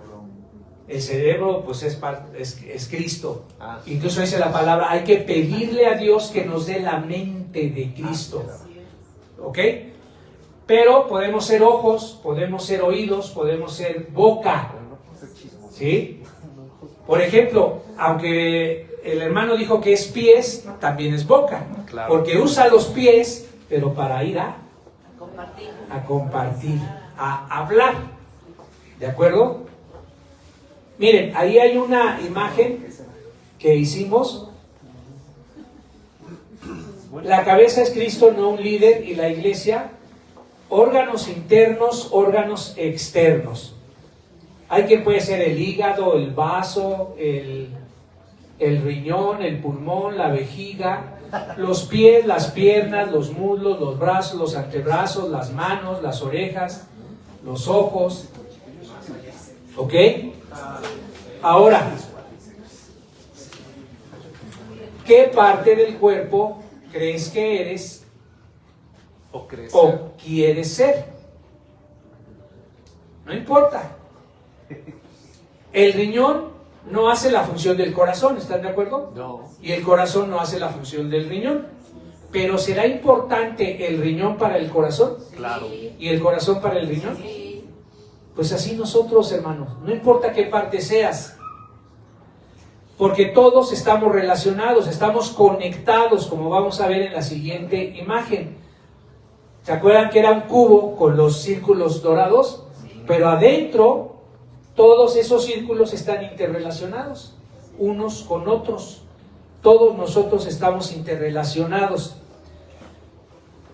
El cerebro, pues es Cristo. Ah. Incluso dice la palabra, hay que pedirle a Dios que nos dé la mente de Cristo. ¿Ok? Pero podemos ser ojos, podemos ser oídos, podemos ser boca. ¿Sí? Por ejemplo, aunque el hermano dijo que es pies, también es boca. Claro. Porque usa los pies, pero para ir a Compartir. a hablar. ¿De acuerdo? Miren, ahí hay una imagen que hicimos. La cabeza es Cristo, no un líder, y la iglesia, órganos internos, órganos externos. Hay quien puede ser el hígado, el vaso, el riñón, el pulmón, la vejiga, los pies, las piernas, los muslos, los brazos, los antebrazos, las manos, las orejas, los ojos. ¿Ok? Ahora, ¿qué parte del cuerpo crees que eres O crecer. o quieres ser? No importa. El riñón no hace la función del corazón, ¿están de acuerdo? No. Y el corazón no hace la función del riñón. Pero ¿será importante el riñón para el corazón? Claro. ¿Y el corazón para el riñón? Sí. Pues así nosotros, hermanos, no importa qué parte seas, porque todos estamos relacionados, estamos conectados, como vamos a ver en la siguiente imagen. ¿Se acuerdan que era un cubo con los círculos dorados? Pero adentro, todos esos círculos están interrelacionados, unos con otros. Todos nosotros estamos interrelacionados.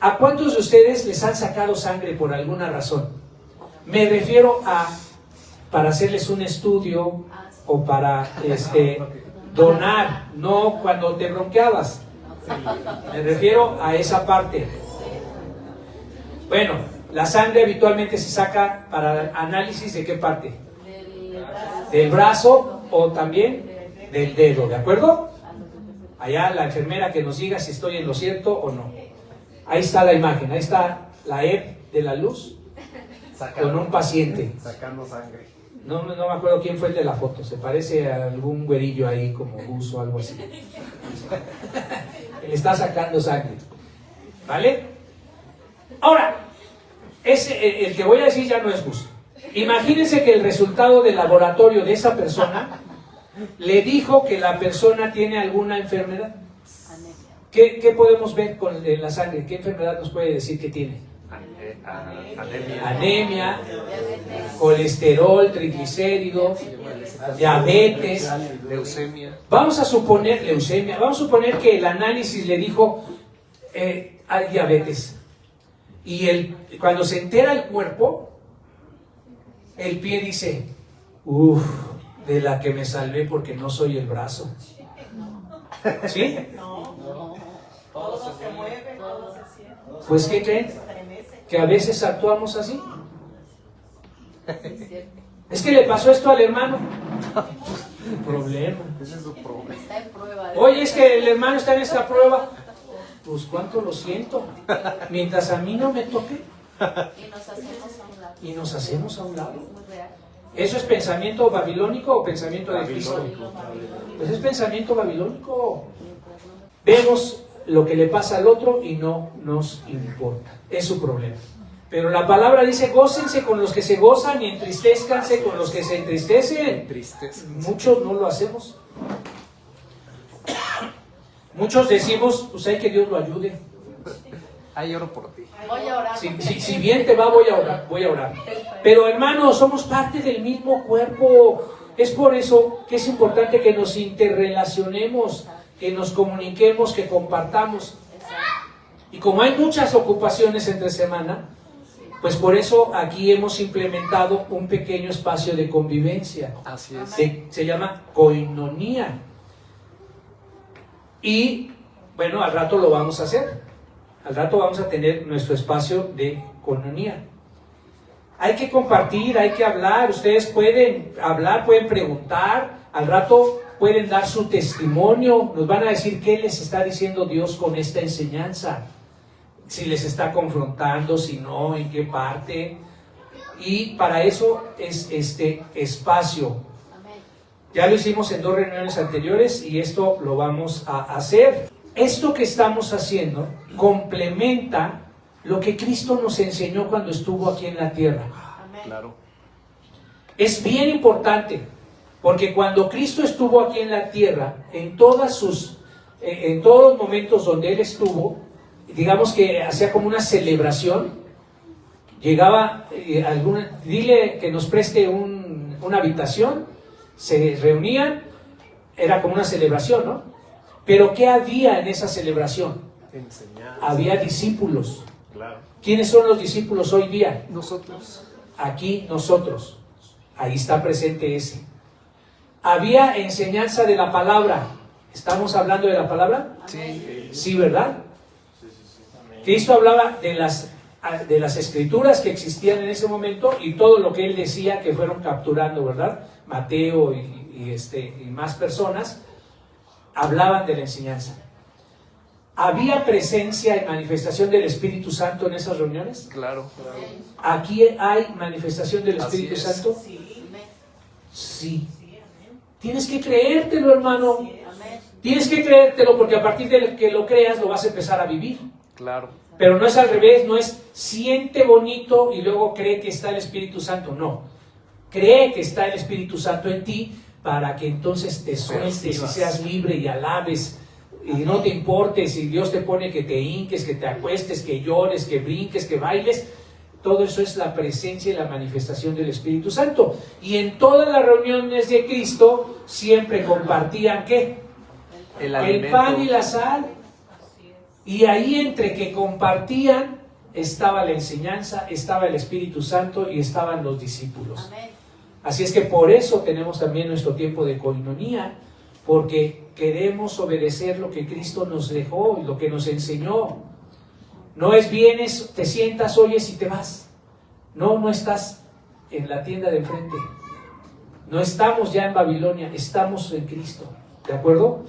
¿A cuántos de ustedes les han sacado sangre por alguna razón? Me refiero a para hacerles un estudio o para donar, no cuando te bronqueabas. Me refiero a esa parte. Bueno, la sangre habitualmente se saca para análisis de qué parte? Del brazo o también del dedo, ¿de acuerdo? Allá la enfermera que nos diga si estoy en lo cierto o no. Ahí está la imagen, ahí está la EP de la luz con un paciente. Sacando sangre. No me acuerdo quién fue el de la foto, se parece a algún güerillo ahí como Gus o algo así. Le está sacando sangre. ¿Vale? Ahora, el que voy a decir ya no es Gus. Imagínense que el resultado del laboratorio de esa persona le dijo que la persona tiene alguna enfermedad. ¿Qué podemos ver en la sangre? ¿Qué enfermedad nos puede decir que tiene? anemia, colesterol, triglicéridos, diabetes. Leucemia. Vamos a suponer, leucemia, vamos a suponer que el análisis le dijo, hay diabetes. Y cuando se entera el cuerpo, el pie dice, uff, de la que me salvé porque no soy el brazo. ¿Sí? Todo se mueve, todo se siente. Pues, ¿qué creen? Que a veces actuamos así. Es que le pasó esto al hermano. Problema. Ese es su problema. Está en prueba. Oye, es que el hermano está en esta prueba. Pues cuánto lo siento. Mientras a mí no me toque. Y nos hacemos a un lado. Y nos hacemos a un lado. Es muy real. ¿Eso es pensamiento babilónico o pensamiento de Cristo? Babilónico. Pues es pensamiento babilónico. Vemos lo que le pasa al otro y no nos importa. Es su problema. Pero la palabra dice, gócense con los que se gozan y entristezcanse con los que se entristecen. Tristeza. Muchos no lo hacemos. Muchos decimos, pues hay que Dios lo ayude. Ay, oro por ti. Voy a orar. Si bien te va, voy a orar. Pero hermanos, somos parte del mismo cuerpo. Es por eso que es importante que nos interrelacionemos, que nos comuniquemos, que compartamos. Y como hay muchas ocupaciones entre semana, pues por eso aquí hemos implementado un pequeño espacio de convivencia. Así es. Se llama koinonía. Y bueno, al rato lo vamos a hacer. Al rato vamos a tener nuestro espacio de koinonía. Hay que compartir, hay que hablar. Ustedes pueden hablar, pueden preguntar. Al rato pueden dar su testimonio. Nos van a decir qué les está diciendo Dios con esta enseñanza. Si les está confrontando, si no, en qué parte. Y para eso es este espacio. Ya lo hicimos en 2 reuniones anteriores y esto lo vamos a hacer. Esto que estamos haciendo complementa lo que Cristo nos enseñó cuando estuvo aquí en la tierra. Claro. Es bien importante, porque cuando Cristo estuvo aquí en la tierra, en todos los momentos donde Él estuvo, digamos que hacía como una celebración. Llegaba dile que nos preste una habitación, se reunían, era como una celebración, ¿no? Pero ¿qué había en esa celebración? Enseñar. Había discípulos. Claro. ¿Quiénes son los discípulos hoy día? Nosotros. Aquí nosotros. Ahí está presente ese. Había enseñanza de la palabra. ¿Estamos hablando de la palabra? Sí. Sí, ¿verdad? Cristo hablaba de las escrituras que existían en ese momento y todo lo que Él decía que fueron capturando, ¿verdad? Mateo y más personas hablaban de la enseñanza. ¿Había presencia y manifestación del Espíritu Santo en esas reuniones? Claro. ¿Aquí hay manifestación del Así Espíritu es. Santo? Sí. Tienes que creértelo, hermano. Tienes que creértelo porque a partir de que lo creas lo vas a empezar a vivir. Claro. Pero no es al revés, no es siente bonito y luego cree que está el Espíritu Santo. No. Cree que está el Espíritu Santo en ti para que entonces te sueltes y seas libre y alabes. Y no te importe si Dios te pone que te hinques, que te acuestes, que llores, que brinques, que bailes. Todo eso es la presencia y la manifestación del Espíritu Santo. Y en todas las reuniones de Cristo siempre compartían ¿qué? El pan y la sal. Y ahí entre que compartían estaba la enseñanza, estaba el Espíritu Santo y estaban los discípulos. Así es que por eso tenemos también nuestro tiempo de koinonía, porque queremos obedecer lo que Cristo nos dejó y lo que nos enseñó. No es vienes, te sientas, oyes y te vas. No estás en la tienda de enfrente. No estamos ya en Babilonia, estamos en Cristo. ¿De acuerdo?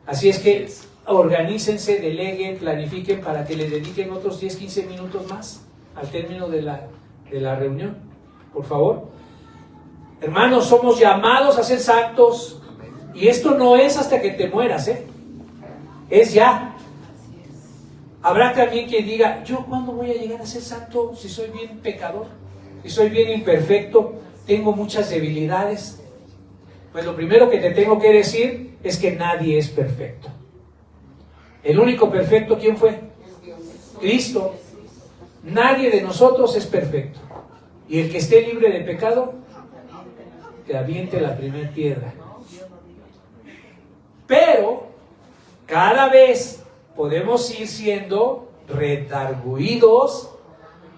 Así es que organícense, deleguen, planifiquen para que le dediquen otros 10, 15 minutos más al término de la reunión. Por favor. Hermanos, somos llamados a ser santos. Y esto no es hasta que te mueras, es ya. Habrá también quien diga, ¿yo cuándo voy a llegar a ser santo si soy bien pecador? Si soy bien imperfecto, tengo muchas debilidades. Pues lo primero que te tengo que decir es que nadie es perfecto. El único perfecto, ¿quién fue? Cristo. Nadie de nosotros es perfecto. Y el que esté libre de pecado, que aviente la primera piedra. Pero cada vez podemos ir siendo redarguidos,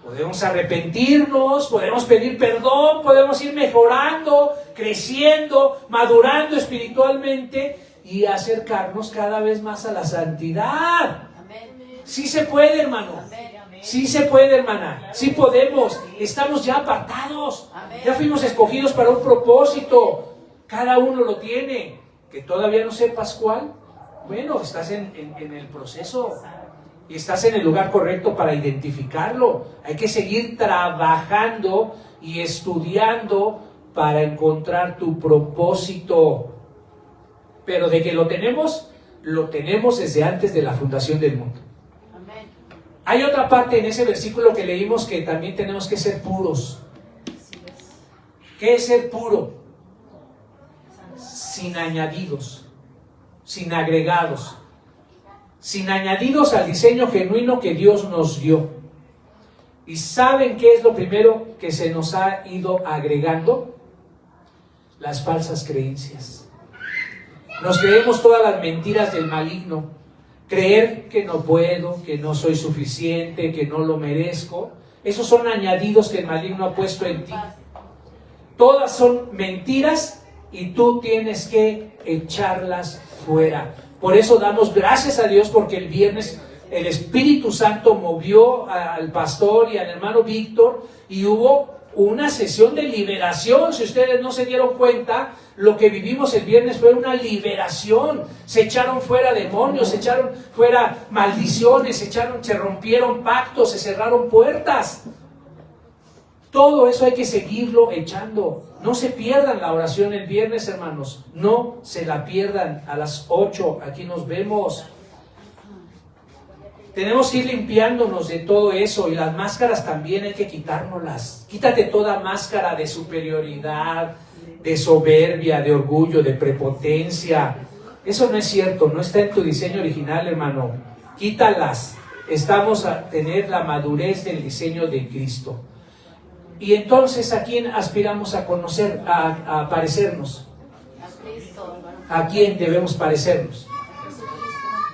podemos arrepentirnos, podemos pedir perdón, podemos ir mejorando, creciendo, madurando espiritualmente y acercarnos cada vez más a la santidad. Sí se puede, hermano. Sí se puede, hermana. Sí podemos. Estamos ya apartados. Ya fuimos escogidos para un propósito. Cada uno lo tiene. Que todavía no sepas cuál. Bueno, estás en el proceso. Y estás en el lugar correcto para identificarlo. Hay que seguir trabajando y estudiando para encontrar tu propósito. Pero de que lo tenemos desde antes de la fundación del mundo. Hay otra parte en ese versículo que leímos que también tenemos que ser puros. ¿Qué es ser puro? Sin añadidos, sin agregados, sin añadidos al diseño genuino que Dios nos dio. ¿Y saben qué es lo primero que se nos ha ido agregando? Las falsas creencias. Nos creemos todas las mentiras del maligno. Creer que no puedo, que no soy suficiente, que no lo merezco. Esos son añadidos que el maligno ha puesto en ti. Todas son mentiras y tú tienes que echarlas fuera. Por eso damos gracias a Dios porque el viernes el Espíritu Santo movió al pastor y al hermano Víctor y hubo una sesión de liberación. Si ustedes no se dieron cuenta, lo que vivimos el viernes fue una liberación. Se echaron fuera demonios, se echaron fuera maldiciones, se rompieron pactos, se cerraron puertas. Todo eso hay que seguirlo echando. No se pierdan la oración el viernes, hermanos. No se la pierdan. A las 8 aquí nos vemos. Tenemos que ir limpiándonos de todo eso y las máscaras también hay que quitárnoslas. Quítate toda máscara de superioridad, de soberbia, de orgullo, de prepotencia. Eso no es cierto, no está en tu diseño original, hermano. Quítalas. Estamos a tener la madurez del diseño de Cristo. Y entonces, ¿a quién aspiramos a conocer, a parecernos? ¿A quién debemos parecernos?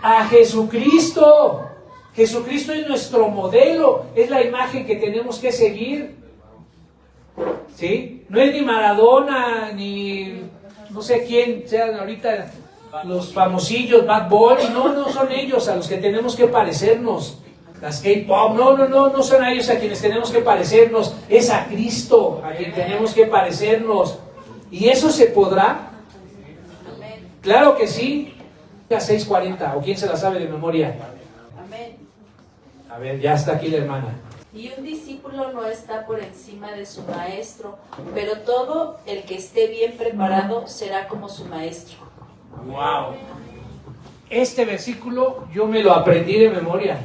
A Jesucristo. Jesucristo es nuestro modelo, es la imagen que tenemos que seguir. ¿Sí? No es ni Maradona, ni no sé quién sean ahorita los famosillos, Bad Bunny, no son ellos a los que tenemos que parecernos. Las K-pop, no son a ellos a quienes tenemos que parecernos, es a Cristo a quien tenemos que parecernos. ¿Y eso se podrá? Claro que sí. 6:40, o quién se la sabe de memoria. A ver, ya está aquí la hermana. Y un discípulo no está por encima de su maestro, pero todo el que esté bien preparado será como su maestro. Wow. Este versículo yo me lo aprendí de memoria.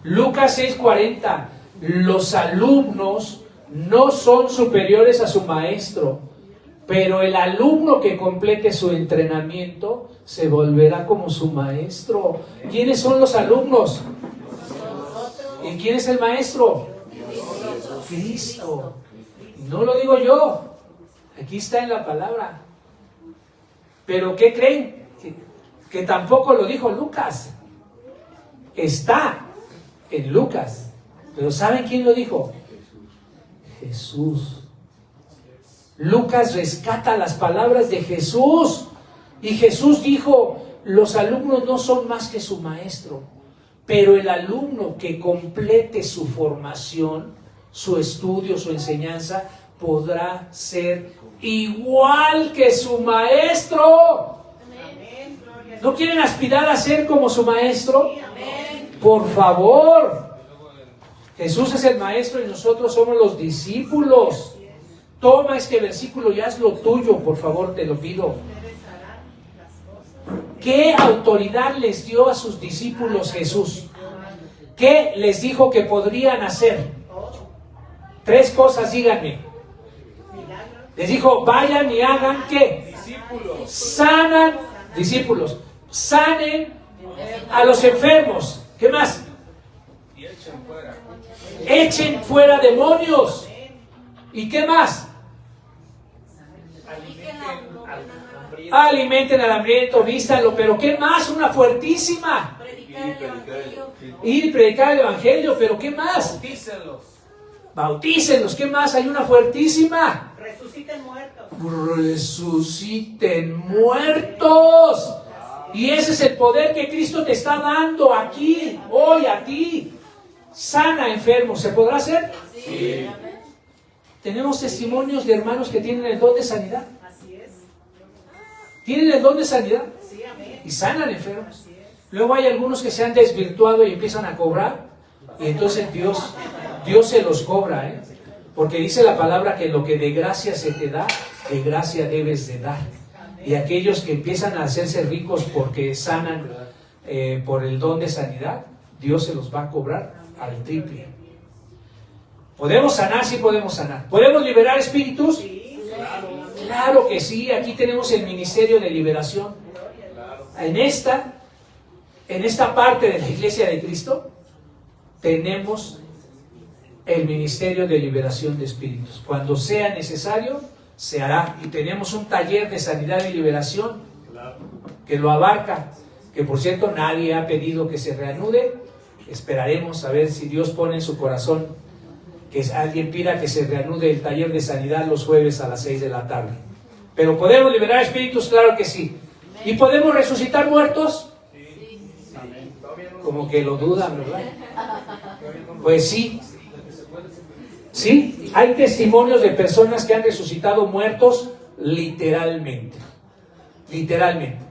Lucas 6:40. Los alumnos no son superiores a su maestro, pero el alumno que complete su entrenamiento se volverá como su maestro. ¿Quiénes son los alumnos? ¿Y quién es el maestro? Cristo. No lo digo yo. Aquí está en la palabra. ¿Pero qué creen? Que tampoco lo dijo Lucas. Está en Lucas. ¿Pero saben quién lo dijo? Jesús. Lucas rescata las palabras de Jesús. Y Jesús dijo, los alumnos no son más que su maestro. Pero el alumno que complete su formación, su estudio, su enseñanza, podrá ser igual que su maestro. ¿No quieren aspirar a ser como su maestro? Por favor. Jesús es el maestro y nosotros somos los discípulos. Toma este versículo y hazlo tuyo, por favor, te lo pido. ¿Qué autoridad les dio a sus discípulos Jesús? ¿Qué les dijo que podrían hacer? 3 cosas, díganme. Les dijo, vayan y hagan ¿qué? Discípulos. Sanen a los enfermos. ¿Qué más? Echen fuera demonios. ¿Y qué más? Alimenten al hambriento, vístanlo. Pero ¿qué más? Una fuertísima. Ir y predicar el evangelio. Pero ¿qué más? Bautícenlos. ¿Qué más? Hay una fuertísima. Resuciten muertos. Resuciten muertos. Y ese es el poder que Cristo te está dando aquí, hoy a ti. Sana enfermos. ¿Se podrá hacer? Sí. Tenemos testimonios de hermanos que tienen el don de sanidad. Así es. Tienen el don de sanidad Sí, amén. y sanan enfermos. Luego hay algunos que se han desvirtuado y empiezan a cobrar. Y entonces Dios se los cobra, ¿eh? Porque dice la palabra que lo que de gracia se te da, de gracia debes de dar. Y aquellos que empiezan a hacerse ricos porque sanan por el don de sanidad, Dios se los va a cobrar al triple. ¿Podemos sanar? Sí podemos sanar. ¿Podemos liberar espíritus? Claro que sí. Aquí tenemos el ministerio de liberación. En esta parte de la Iglesia de Cristo tenemos el ministerio de liberación de espíritus. Cuando sea necesario, se hará. Y tenemos un taller de sanidad y liberación que lo abarca, que por cierto nadie ha pedido que se reanude. Esperaremos a ver si Dios pone en su corazón que alguien pida que se reanude el taller de sanidad los jueves a las 6 de la tarde. Pero ¿podemos liberar espíritus? Claro que sí. ¿Y podemos resucitar muertos? Como que lo dudan, ¿verdad? Pues sí. Sí, hay testimonios de personas que han resucitado muertos literalmente. Literalmente.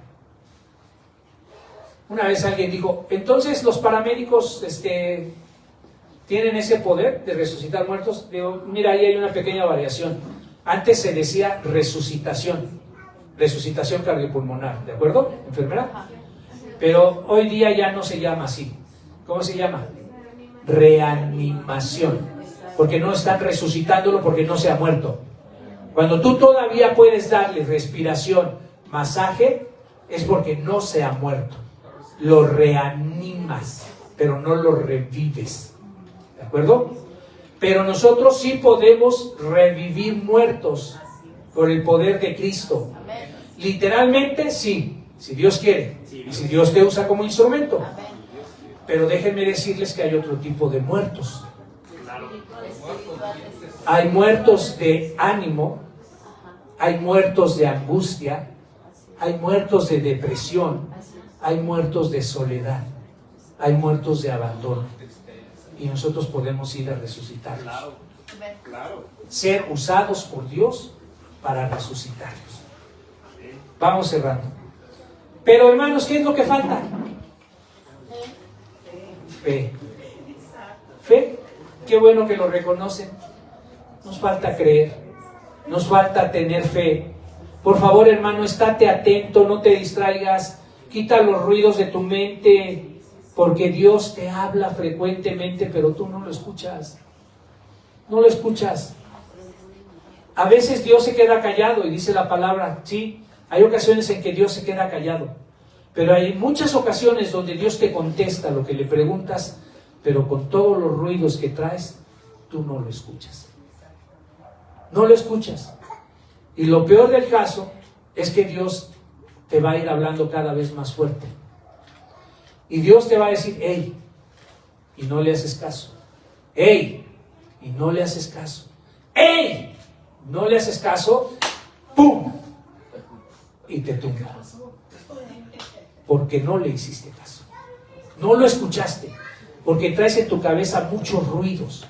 Una vez alguien dijo, entonces los paramédicos tienen ese poder de resucitar muertos. Digo, mira, ahí hay una pequeña variación. Antes se decía resucitación cardiopulmonar, ¿de acuerdo, enfermera? Pero hoy día ya no se llama así. ¿Cómo se llama? Reanimación. Porque no están resucitándolo porque no se ha muerto. Cuando tú todavía puedes darle respiración, masaje, es porque no se ha muerto. Lo reanimas, pero no lo revives. ¿De acuerdo? Pero nosotros sí podemos revivir muertos por el poder de Cristo. Literalmente sí, si Dios quiere. Y si Dios te usa como instrumento. Pero déjenme decirles que hay otro tipo de muertos. Hay muertos de ánimo, hay muertos de angustia, hay muertos de depresión, hay muertos de soledad, hay muertos de abandono. Y nosotros podemos ir a resucitarlos. Ser usados por Dios para resucitarlos. Vamos cerrando. Pero hermanos, ¿qué es lo que falta? Fe. Fe. Qué bueno que lo reconocen. Nos falta creer. Nos falta tener fe. Por favor, hermano, estate atento, no te distraigas. Quita los ruidos de tu mente, porque Dios te habla frecuentemente, pero tú no lo escuchas. No lo escuchas. A veces Dios se queda callado y dice la palabra, sí, hay ocasiones en que Dios se queda callado, pero hay muchas ocasiones donde Dios te contesta lo que le preguntas, pero con todos los ruidos que traes, tú no lo escuchas. No lo escuchas. Y lo peor del caso es que Dios te va a ir hablando cada vez más fuerte. Y Dios te va a decir, hey, y no le haces caso. Hey, y no le haces caso. Hey, no le haces caso. ¡Pum! Y te tumba. Porque no le hiciste caso. No lo escuchaste. Porque traes en tu cabeza muchos ruidos.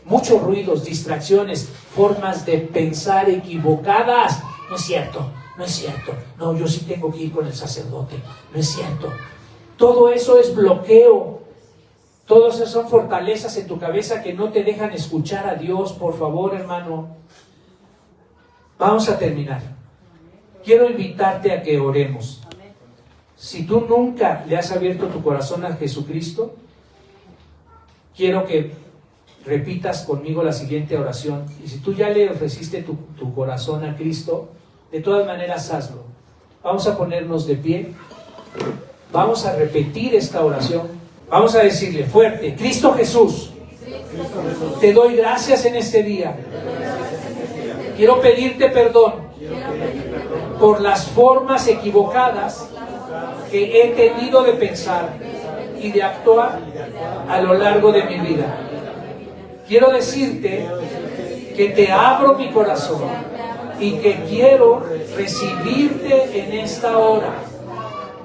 Muchos ruidos, distracciones, formas de pensar equivocadas. No es cierto, no es cierto. No, yo sí tengo que ir con el sacerdote. No es cierto. Todo eso es bloqueo. Todas esas son fortalezas en tu cabeza que no te dejan escuchar a Dios. Por favor, hermano. Vamos a terminar. Quiero invitarte a que oremos. Si tú nunca le has abierto tu corazón a Jesucristo, quiero que repitas conmigo la siguiente oración. Y si tú ya le ofreciste tu corazón a Cristo, de todas maneras hazlo. Vamos a ponernos de pie. Vamos a repetir esta oración. Vamos a decirle fuerte: Cristo Jesús, te doy gracias en este día. Quiero pedirte perdón por las formas equivocadas que he tenido de pensar y de actuar a lo largo de mi vida. Quiero decirte que te abro mi corazón y que quiero recibirte en esta hora.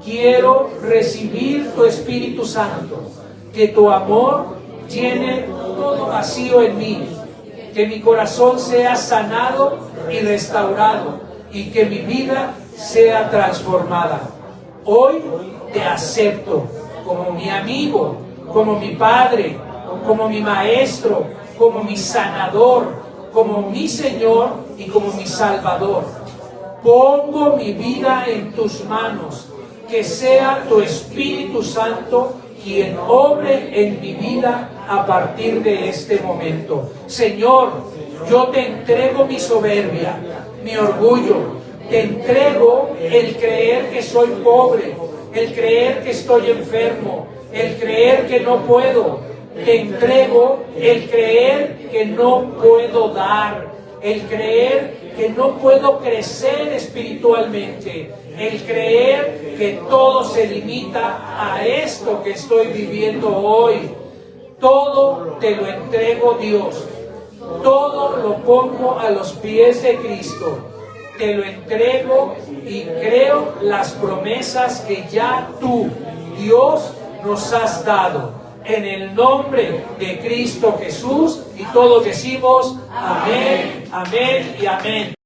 Quiero recibir tu Espíritu Santo, que tu amor llene todo vacío en mí, que mi corazón sea sanado y restaurado y que mi vida sea transformada. Hoy te acepto como mi amigo, como mi padre, como mi maestro, como mi sanador, como mi Señor y como mi Salvador. Pongo mi vida en tus manos. Que sea tu Espíritu Santo quien obre en mi vida a partir de este momento. Señor, yo te entrego mi soberbia, mi orgullo. Te entrego el creer que soy pobre, el creer que estoy enfermo, el creer que no puedo. Te entrego el creer que no puedo dar, el creer que no puedo crecer espiritualmente, el creer que todo se limita a esto que estoy viviendo hoy. Todo te lo entrego, Dios. Todo lo pongo a los pies de Cristo. Te lo entrego y creo las promesas que ya tú, Dios, nos has dado. En el nombre de Cristo Jesús, y todos decimos amén, amén y amén.